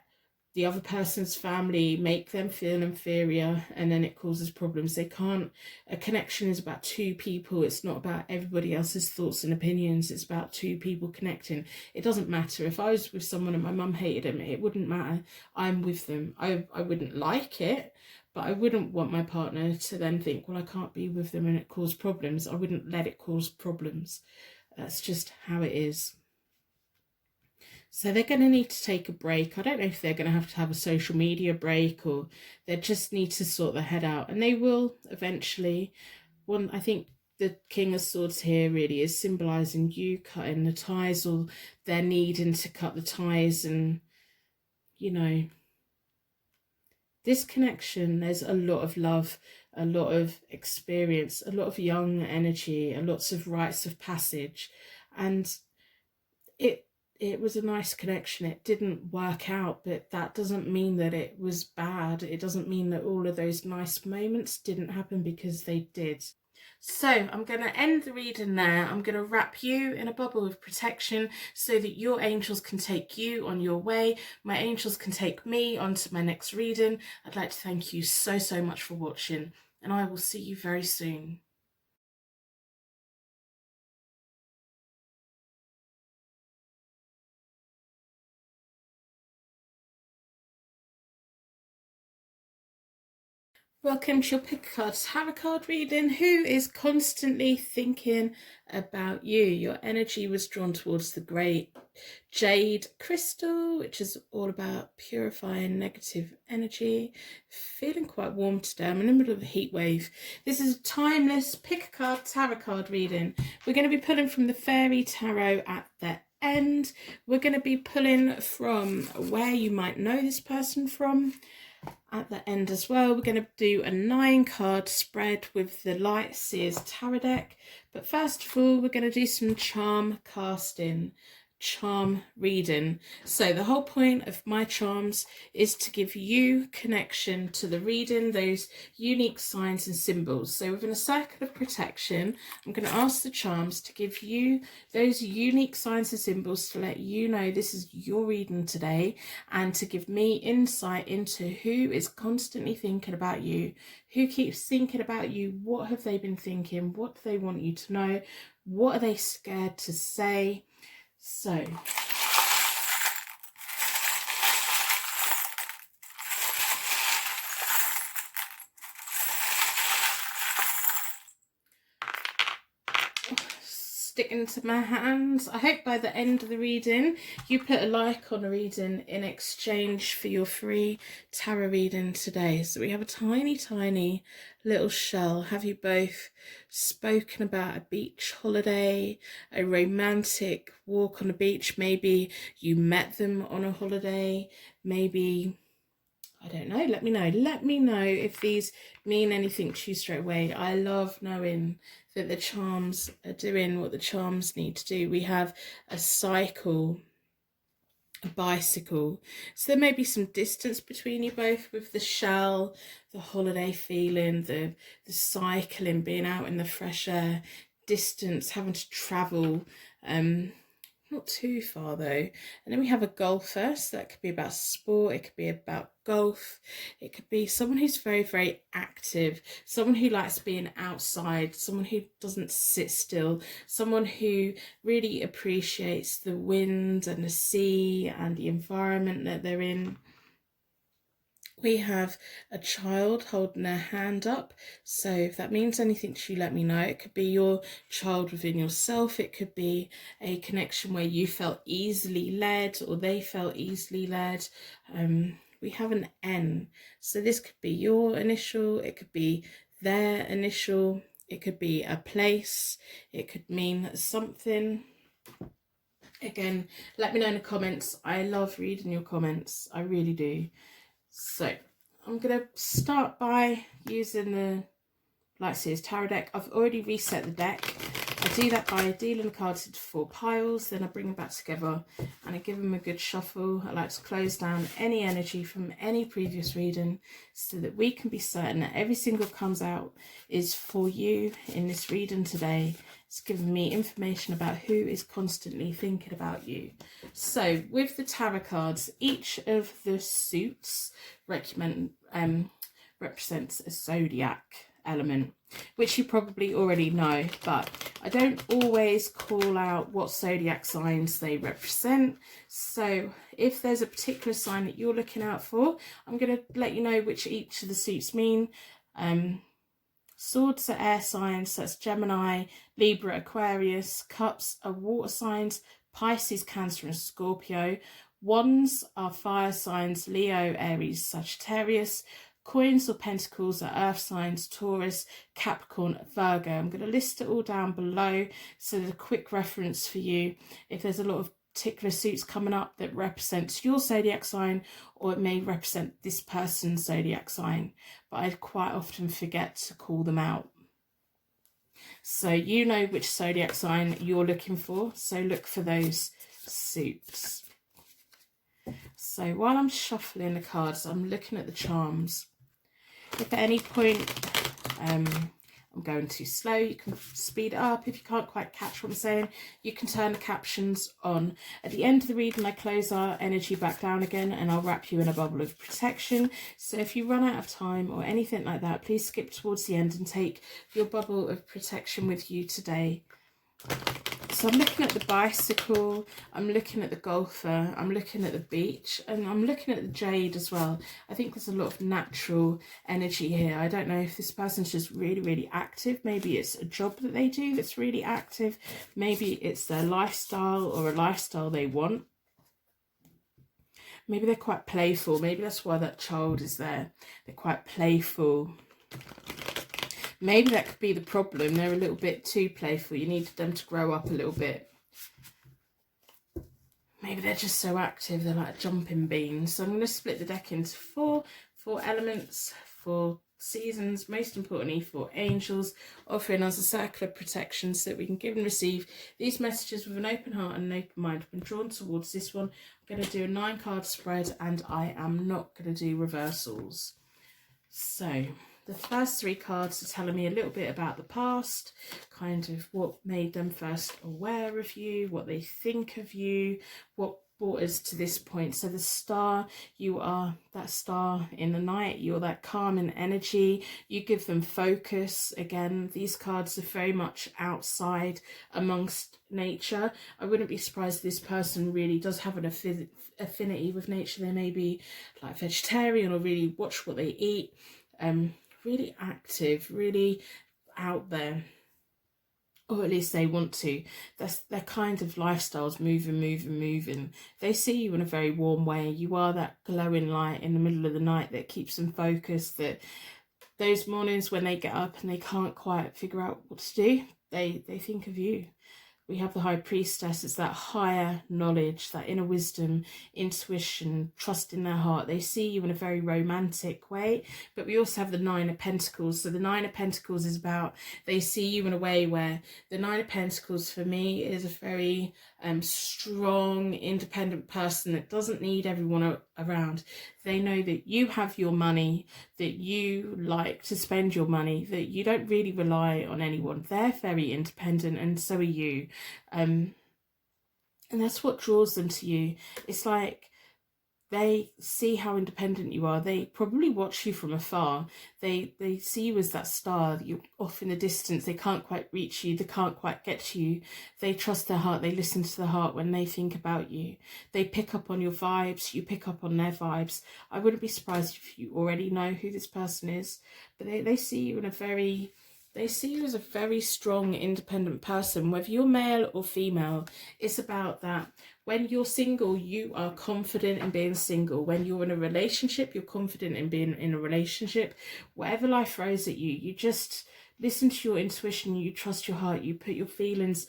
the other person's family make them feel inferior and then it causes problems. They can't. A connection is about two people. It's not about everybody else's thoughts and opinions. It's about two people connecting. It doesn't matter if I was with someone and my mum hated them, it wouldn't matter. I'm with them. I wouldn't like it, but I wouldn't want my partner to then think, well, I can't be with them and it caused problems. I wouldn't let it cause problems. That's just how it is. So they're going to need to take a break. I don't know if they're going to have a social media break, or they just need to sort their head out. And they will eventually. I think the King of Swords here really is symbolising you cutting the ties, or they're needing to cut the ties. And, you know, this connection, there's a lot of love, a lot of experience, a lot of young energy, lots of rites of passage. And it was a nice connection. It didn't work out, but that doesn't mean that it was bad. It doesn't mean that all of those nice moments didn't happen, because they did. So I'm going to end the reading there. I'm going to wrap you in a bubble of protection so that your angels can take you on your way. My angels can take me on to my next reading. I'd like to thank you so much for watching, and I will see you very soon. Welcome to your Pick a Card Tarot card reading. Who is constantly thinking about you? Your energy was drawn towards the great jade crystal, which is all about purifying negative energy. Feeling quite warm today. I'm in the middle of a heat wave. This is a timeless Pick a Card Tarot card reading. We're going to be pulling from the Fairy Tarot at the end. We're going to be pulling from where you might know this person from at the end as well. We're going to do a 9-card spread with the Light Seers Tarot deck. But first of all, we're going to do some charm casting, charm reading. So the whole point of my charms is to give you connection to the reading, those unique signs and symbols. So within a circle of protection, I'm going to ask the charms to give you those unique signs and symbols to let you know this is your reading today, and to give me insight into who is constantly thinking about you, who keeps thinking about you, what have they been thinking, what do they want you to know, what are they scared to say. So, sticking to my hands. I hope by the end of the reading you put a like on the reading in exchange for your free tarot reading today. So we have a tiny little shell. Have you both spoken about a beach holiday, a romantic walk on the beach? Maybe you met them on a holiday, maybe, I don't know. Let me know. Let me know if these mean anything to you straight away. I love knowing that the charms are doing what the charms need to do. We have a cycle, a bicycle. So there may be some distance between you both with the shell, the holiday feeling, the cycling, being out in the fresh air, distance, having to travel. Not too far though. And then we have a golfer, so that could be about sport, it could be about golf, it could be someone who's very active, someone who likes being outside, someone who doesn't sit still, someone who really appreciates the wind and the sea and the environment that they're in. We have a child holding their hand up. So if that means anything to you, let me know. It could be your child within yourself. It could be a connection where you felt easily led or they felt easily led. We have an N. So this could be your initial. It could be their initial. It could be a place. It could mean something. Again, let me know in the comments. I love reading your comments. I really do. So I'm going to start by using the Light Seers Tarot deck. I've already reset the deck. I do that by dealing the cards into 4 piles, then I bring them back together and I give them a good shuffle. I like to close down any energy from any previous reading so that we can be certain that every single comes out is for you in this reading today. It's giving me information about who is constantly thinking about you. So with the tarot cards, each of the suits represents a zodiac element, which you probably already know, but I don't always call out what zodiac signs they represent. So if there's a particular sign that you're looking out for, I'm going to let you know which each of the suits mean. Swords are air signs, so that's Gemini, Libra, Aquarius. Cups are water signs, Pisces, Cancer and Scorpio. Wands are fire signs, Leo, Aries, Sagittarius. Coins or pentacles are earth signs, Taurus, Capricorn, Virgo. I'm going to list it all down below so there's a quick reference for you if there's a lot of particular suits coming up that represents your zodiac sign, or it may represent this person's zodiac sign, but I quite often forget to call them out. So you know which zodiac sign you're looking for, so look for those suits. So while I'm shuffling the cards, I'm looking at the charms. If at any point I'm going too slow, you can speed it up. If you can't quite catch what I'm saying, you can turn the captions on. At the end of the reading, I close our energy back down again and I'll wrap you in a bubble of protection. So if you run out of time or anything like that, please skip towards the end and take your bubble of protection with you today. So I'm looking at the bicycle, I'm looking at the golfer, I'm looking at the beach, and I'm looking at the jade as well. I think there's a lot of natural energy here. I don't know if this person's just really, really active. Maybe it's a job that they do that's really active. Maybe it's their lifestyle or a lifestyle they want. Maybe they're quite playful. Maybe that's why that child is there. They're quite playful. Maybe that could be the problem. They're a little bit too playful. You need them to grow up a little bit. Maybe they're just so active. They're like a jumping bean. So I'm going to split the deck into four elements, 4 seasons, most importantly 4 angels, offering us a circle of protection so that we can give and receive these messages with an open heart and an open mind. I've been drawn towards this one. I'm going to do a 9-card spread, and I am not going to do reversals. So the first 3 cards are telling me a little bit about the past, kind of what made them first aware of you, what they think of you, what brought us to this point. So the star, you are that star in the night, you're that calming energy, you give them focus. Again, these cards are very much outside amongst nature. I wouldn't be surprised if this person really does have an affinity with nature. They may be like vegetarian or really watch what they eat. Really active, really out there, or at least they want to. That's their kind of lifestyles, moving. They see you in a very warm way. You are that glowing light in the middle of the night that keeps them focused, that those mornings when they get up and they can't quite figure out what to do, they think of you. We have the High Priestess. It's that higher knowledge, that inner wisdom, intuition, trust in their heart. They see you in a very romantic way. But we also have the 9 of Pentacles. So the 9 of Pentacles is about, they see you in a way where the 9 of Pentacles for me is a very strong, independent person that doesn't need everyone around. They know that you have your money, that you like to spend your money, that you don't really rely on anyone. They're very independent, and so are you. And that's what draws them to you. It's like they see how independent you are. They probably watch you from afar. They see you as that star that you're off in the distance. They can't quite reach you. They can't quite get to you. They trust their heart. They listen to the heart when they think about you. They pick up on your vibes. You pick up on their vibes. I wouldn't be surprised if you already know who this person is. But they see you in a very... They see you as a very strong, independent person, whether you're male or female. It's about that. When you're single, you are confident in being single. When you're in a relationship, you're confident in being in a relationship. Whatever life throws at you, you just listen to your intuition, you trust your heart, you put your feelers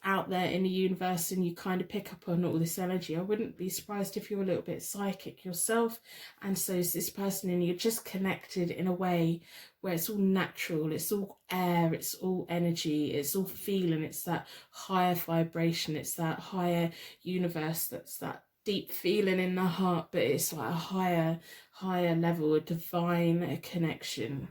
out there in the universe, and you kind of pick up on all this energy. I wouldn't be surprised if you're a little bit psychic yourself, and so is this person, and you're just connected in a way where it's all natural, it's all air, it's all energy, it's all feeling, it's that higher vibration, it's that higher universe, that's that deep feeling in the heart, but it's like a higher level, a divine connection.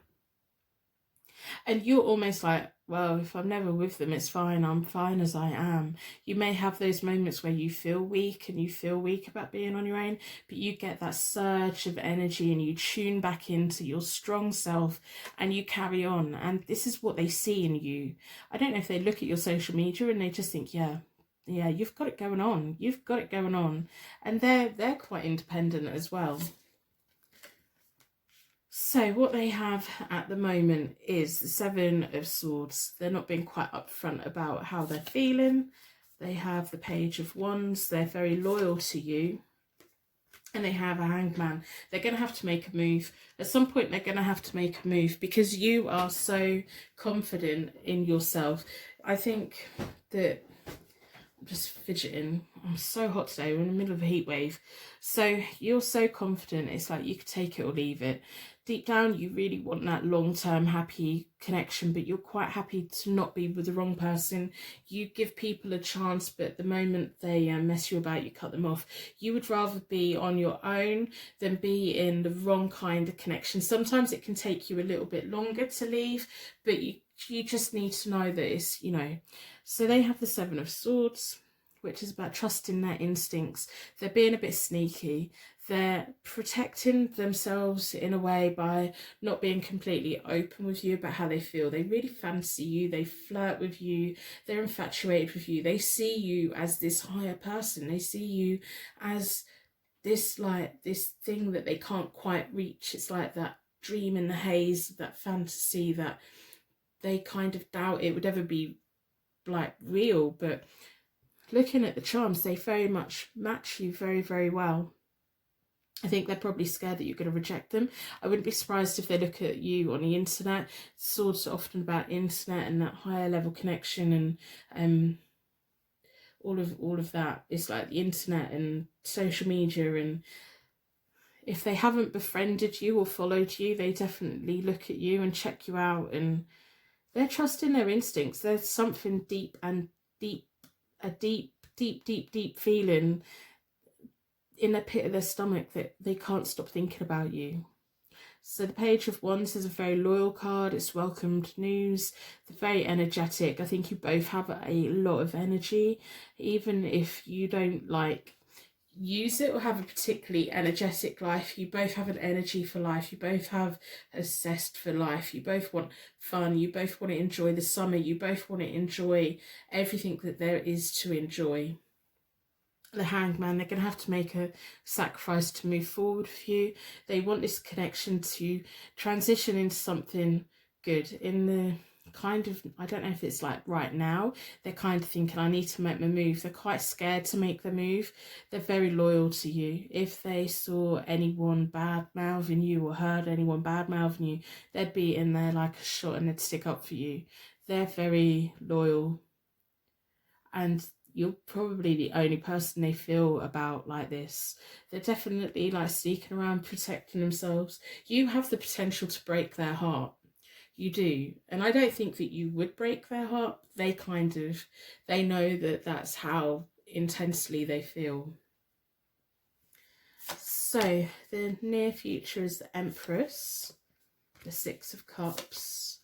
And you're almost like, well, if I'm never with them, it's fine. I'm fine as I am. You may have those moments where you feel weak, and you feel weak about being on your own, but you get that surge of energy and you tune back into your strong self and you carry on. And this is what they see in you. I don't know if they look at your social media and they just think, yeah, you've got it going on. You've got it going on. And they're quite independent as well. So what they have at the moment is the 7 of Swords. They're not being quite upfront about how they're feeling. They have the Page of Wands. They're very loyal to you. And they have a Hanged Man. They're going to have to make a move. At some point, they're going to have to make a move because you are so confident in yourself. I think that... I'm just fidgeting. I'm so hot today. We're in the middle of a heat wave. So you're so confident. It's like you could take it or leave it. Deep down, you really want that long-term happy connection, but you're quite happy to not be with the wrong person. You give people a chance, but the moment they mess you about, you cut them off. You would rather be on your own than be in the wrong kind of connection. Sometimes it can take you a little bit longer to leave, but you just need to know that it's, So they have the 7 of Swords. which is about trusting their instincts. They're being a bit sneaky. They're protecting themselves in a way by not being completely open with you about how they feel. They really fancy you. They flirt with you. They're infatuated with you. They see you as this higher person. They see you as this, like, this thing that they can't quite reach. It's like that dream in the haze, that fantasy that they kind of doubt it would ever be like real. But looking at the charms, they very much match you very, very well. I think they're probably scared that you're going to reject them. I wouldn't be surprised if they look at you on the internet. Swords are often about internet and that higher level connection, and all of that is like the internet and social media. And if they haven't befriended you or followed you, they definitely look at you and check you out, and they're trusting their instincts. There's something a deep feeling in the pit of their stomach that they can't stop thinking about you. So the Page of Wands is a very loyal card. It's welcomed news. They're very energetic. I think you both have a lot of energy, even if you don't like use it or have a particularly energetic life. You both have an energy for life. You both have a zest for life. You both want fun. You both want to enjoy the summer. You both want to enjoy everything that there is to enjoy. The Hanged Man, they're going to have to make a sacrifice to move forward with you. They want this connection to transition into something good in the kind of, I don't know if it's like right now, they're kind of thinking, I need to make my move. They're quite scared to make the move. They're very loyal to you. If they saw anyone bad mouthing you or heard anyone bad mouthing you, they'd be in there like a shot and they'd stick up for you. They're very loyal, and you're probably the only person they feel about like this. They're definitely like sneaking around, protecting themselves. You have the potential to break their heart. You do. And I don't think that you would break their heart. They know that that's how intensely they feel. So the near future is the Empress, the Six of Cups,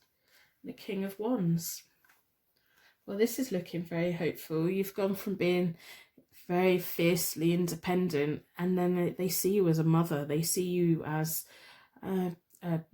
the King of Wands. Well, this is looking very hopeful. You've gone from being very fiercely independent, and then they see you as a mother. They see you as a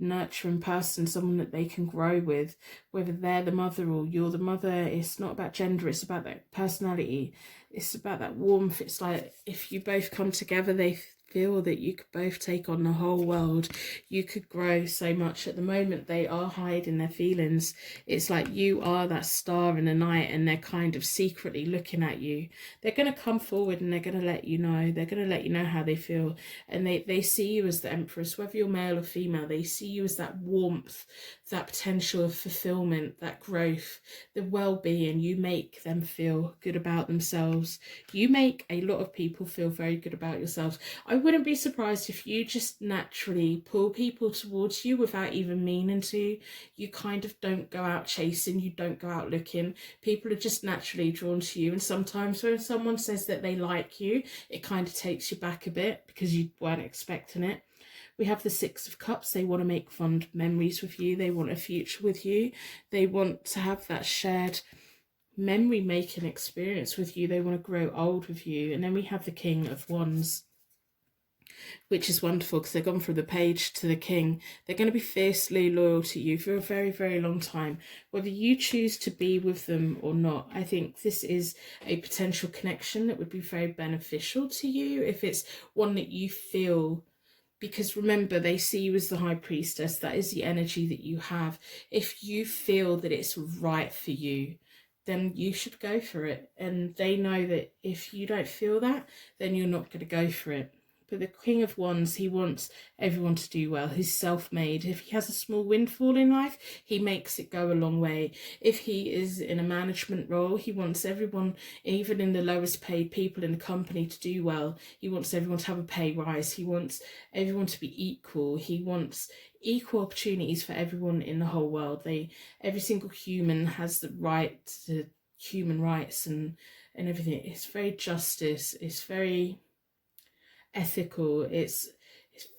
nurturing person, someone that they can grow with, whether they're the mother or you're the mother. It's not about gender, it's about that personality. It's about that warmth. It's like if you both come together, they feel that you could both take on the whole world. You could grow so much. At the moment, they are hiding their feelings. It's like you are that star in the night and they're kind of secretly looking at you. They're going to come forward and they're going to let you know. They're going to let you know how they feel. And they see you as the Empress, whether you're male or female. They see you as that warmth, that potential of fulfillment, that growth, the well-being. You make them feel good about themselves. You make a lot of people feel very good about yourselves. I wouldn't be surprised if you just naturally pull people towards you without even meaning to. You kind of don't go out chasing, you don't go out looking. People are just naturally drawn to you. And sometimes when someone says that they like you, it kind of takes you back a bit because you weren't expecting it. We have the Six of Cups. They want to make fond memories with you. They want a future with you. They want to have that shared memory making experience with you. They want to grow old with you. And then we have the King of Wands, which is wonderful because they've gone from the Page to the King. They're going to be fiercely loyal to you for a very, very long time. Whether you choose to be with them or not, I think this is a potential connection that would be very beneficial to you if it's one that you feel. Because remember, they see you as the High Priestess. That is the energy that you have. If you feel that it's right for you, then you should go for it. And they know that if you don't feel that, then you're not going to go for it. But the King of Wands, he wants everyone to do well. He's self-made. If he has a small windfall in life, he makes it go a long way. If he is in a management role, he wants everyone, even in the lowest paid people in the company, to do well. He wants everyone to have a pay rise. He wants everyone to be equal. He wants equal opportunities for everyone in the whole world. Every single human has the right to human rights and everything. It's very justice. It's very ethical. It's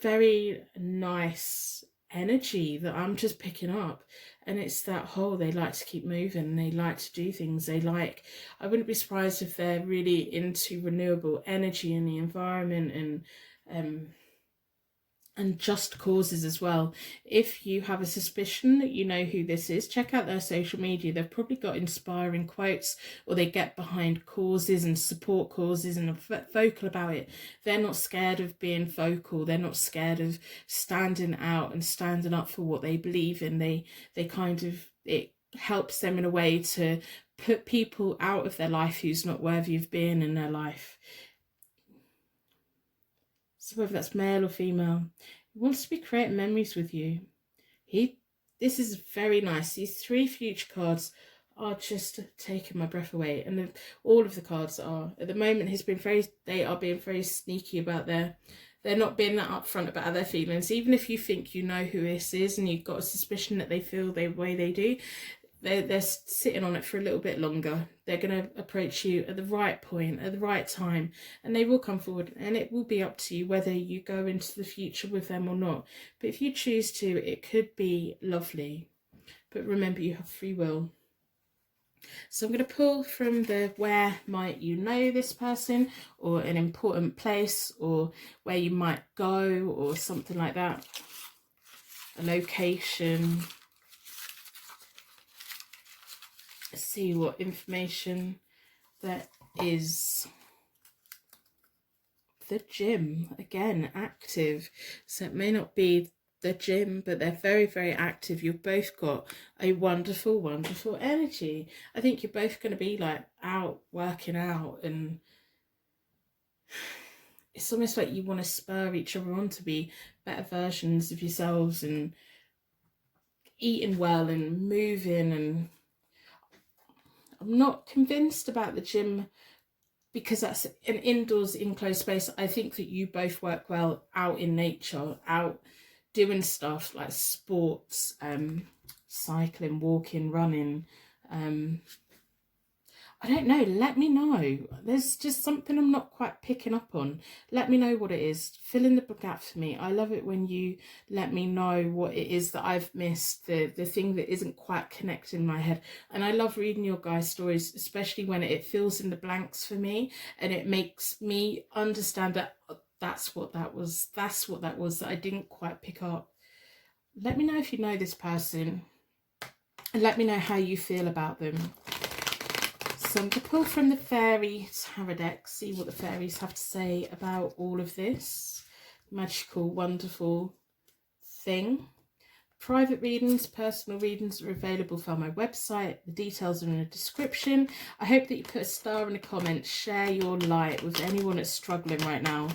very nice energy that I'm just picking up. And it's that whole, they like to keep moving, they like to do things, I wouldn't be surprised if they're really into renewable energy in the environment, and just causes as well. If you have a suspicion that you know who this is, check out their social media. They've probably got inspiring quotes, or they get behind causes and support causes and are vocal about it. They're not scared of being vocal. They're not scared of standing out and standing up for what they believe in. They kind of, it helps them in a way to put people out of their life who's not worthy of being in their life. So whether that's male or female, he wants to be creating memories with you. This is very nice. These 3 future cards are just taking my breath away, and all of the cards are. At the moment, they are being very sneaky about they're not being that upfront about their feelings. Even if you think you know who this is and you've got a suspicion that they feel the way they do, they're sitting on it for a little bit longer. They're going to approach you at the right point, at the right time, and they will come forward, and it will be up to you whether you go into the future with them or not. But if you choose to, it could be lovely. But remember, you have free will. So I'm going to pull from the where might you know this person, or an important place, or where you might go, or something like that. A location. See what information there is. The gym, again, active. So it may not be the gym, but they're very, very active. You've both got a wonderful, wonderful energy. I think you're both going to be like out working out, and it's almost like you want to spur each other on to be better versions of yourselves, and eating well and moving. And I'm not convinced about the gym, because that's an indoors enclosed space. I think that you both work well out in nature, out doing stuff like sports, cycling, walking, running. I don't know, let me know. There's just something I'm not quite picking up on. Let me know what it is. Fill in the gap for me. I love it when you let me know what it is that I've missed, the thing that isn't quite connecting in my head. And I love reading your guys' stories, especially when it fills in the blanks for me, and it makes me understand that that's what that was that I didn't quite pick up. Let me know if you know this person, and let me know how you feel about them. So I'm going to pull from the Fairy Tarot deck, see what the fairies have to say about all of this magical, wonderful thing. Private readings, personal readings are available via my website. The details are in the description. I hope that you put a star in the comments, share your light with anyone that's struggling right now.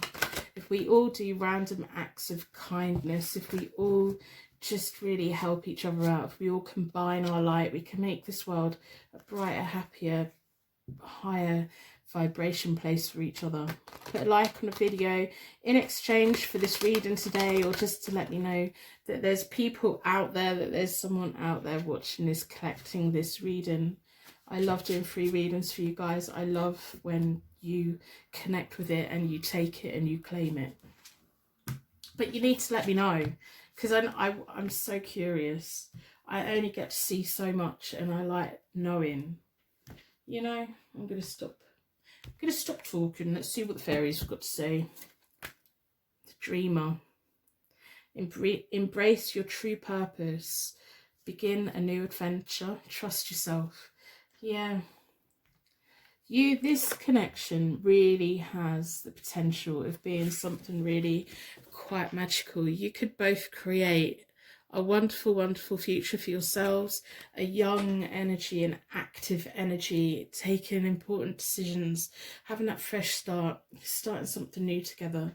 If we all do random acts of kindness, if we all just really help each other out, if we all combine our light, we can make this world a brighter, happier, higher vibration place for each other. Put a like on the video in exchange for this reading today, or just to let me know that there's people out there, that there's someone out there watching this, collecting this reading. I love doing free readings for you guys. I love when you connect with it and you take it and you claim it. But you need to let me know, because I'm so curious. I only get to see so much, and I like knowing. You know, I'm going to stop talking. Let's see what the fairies have got to say. The Dreamer. Embrace your true purpose. Begin a new adventure. Trust yourself. Yeah. This connection really has the potential of being something really quite magical. You could both create a wonderful, wonderful future for yourselves, a young energy, an active energy, taking important decisions, having that fresh start, starting something new together.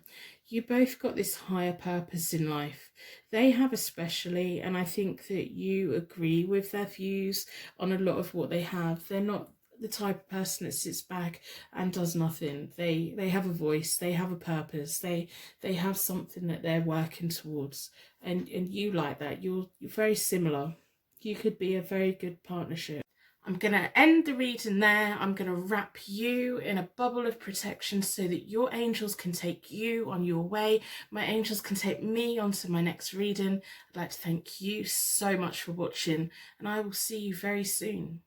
You both got this higher purpose in life. They have especially, and I think that you agree with their views on a lot of what they have. They're not the type of person that sits back and does nothing. They have a voice, they have a purpose, they have something that they're working towards, and you like that. You're very similar. You could be a very good partnership. I'm going to end the reading there. I'm going to wrap you in a bubble of protection so that your angels can take you on your way. My angels can take me on to my next reading. I'd like to thank you so much for watching, and I will see you very soon.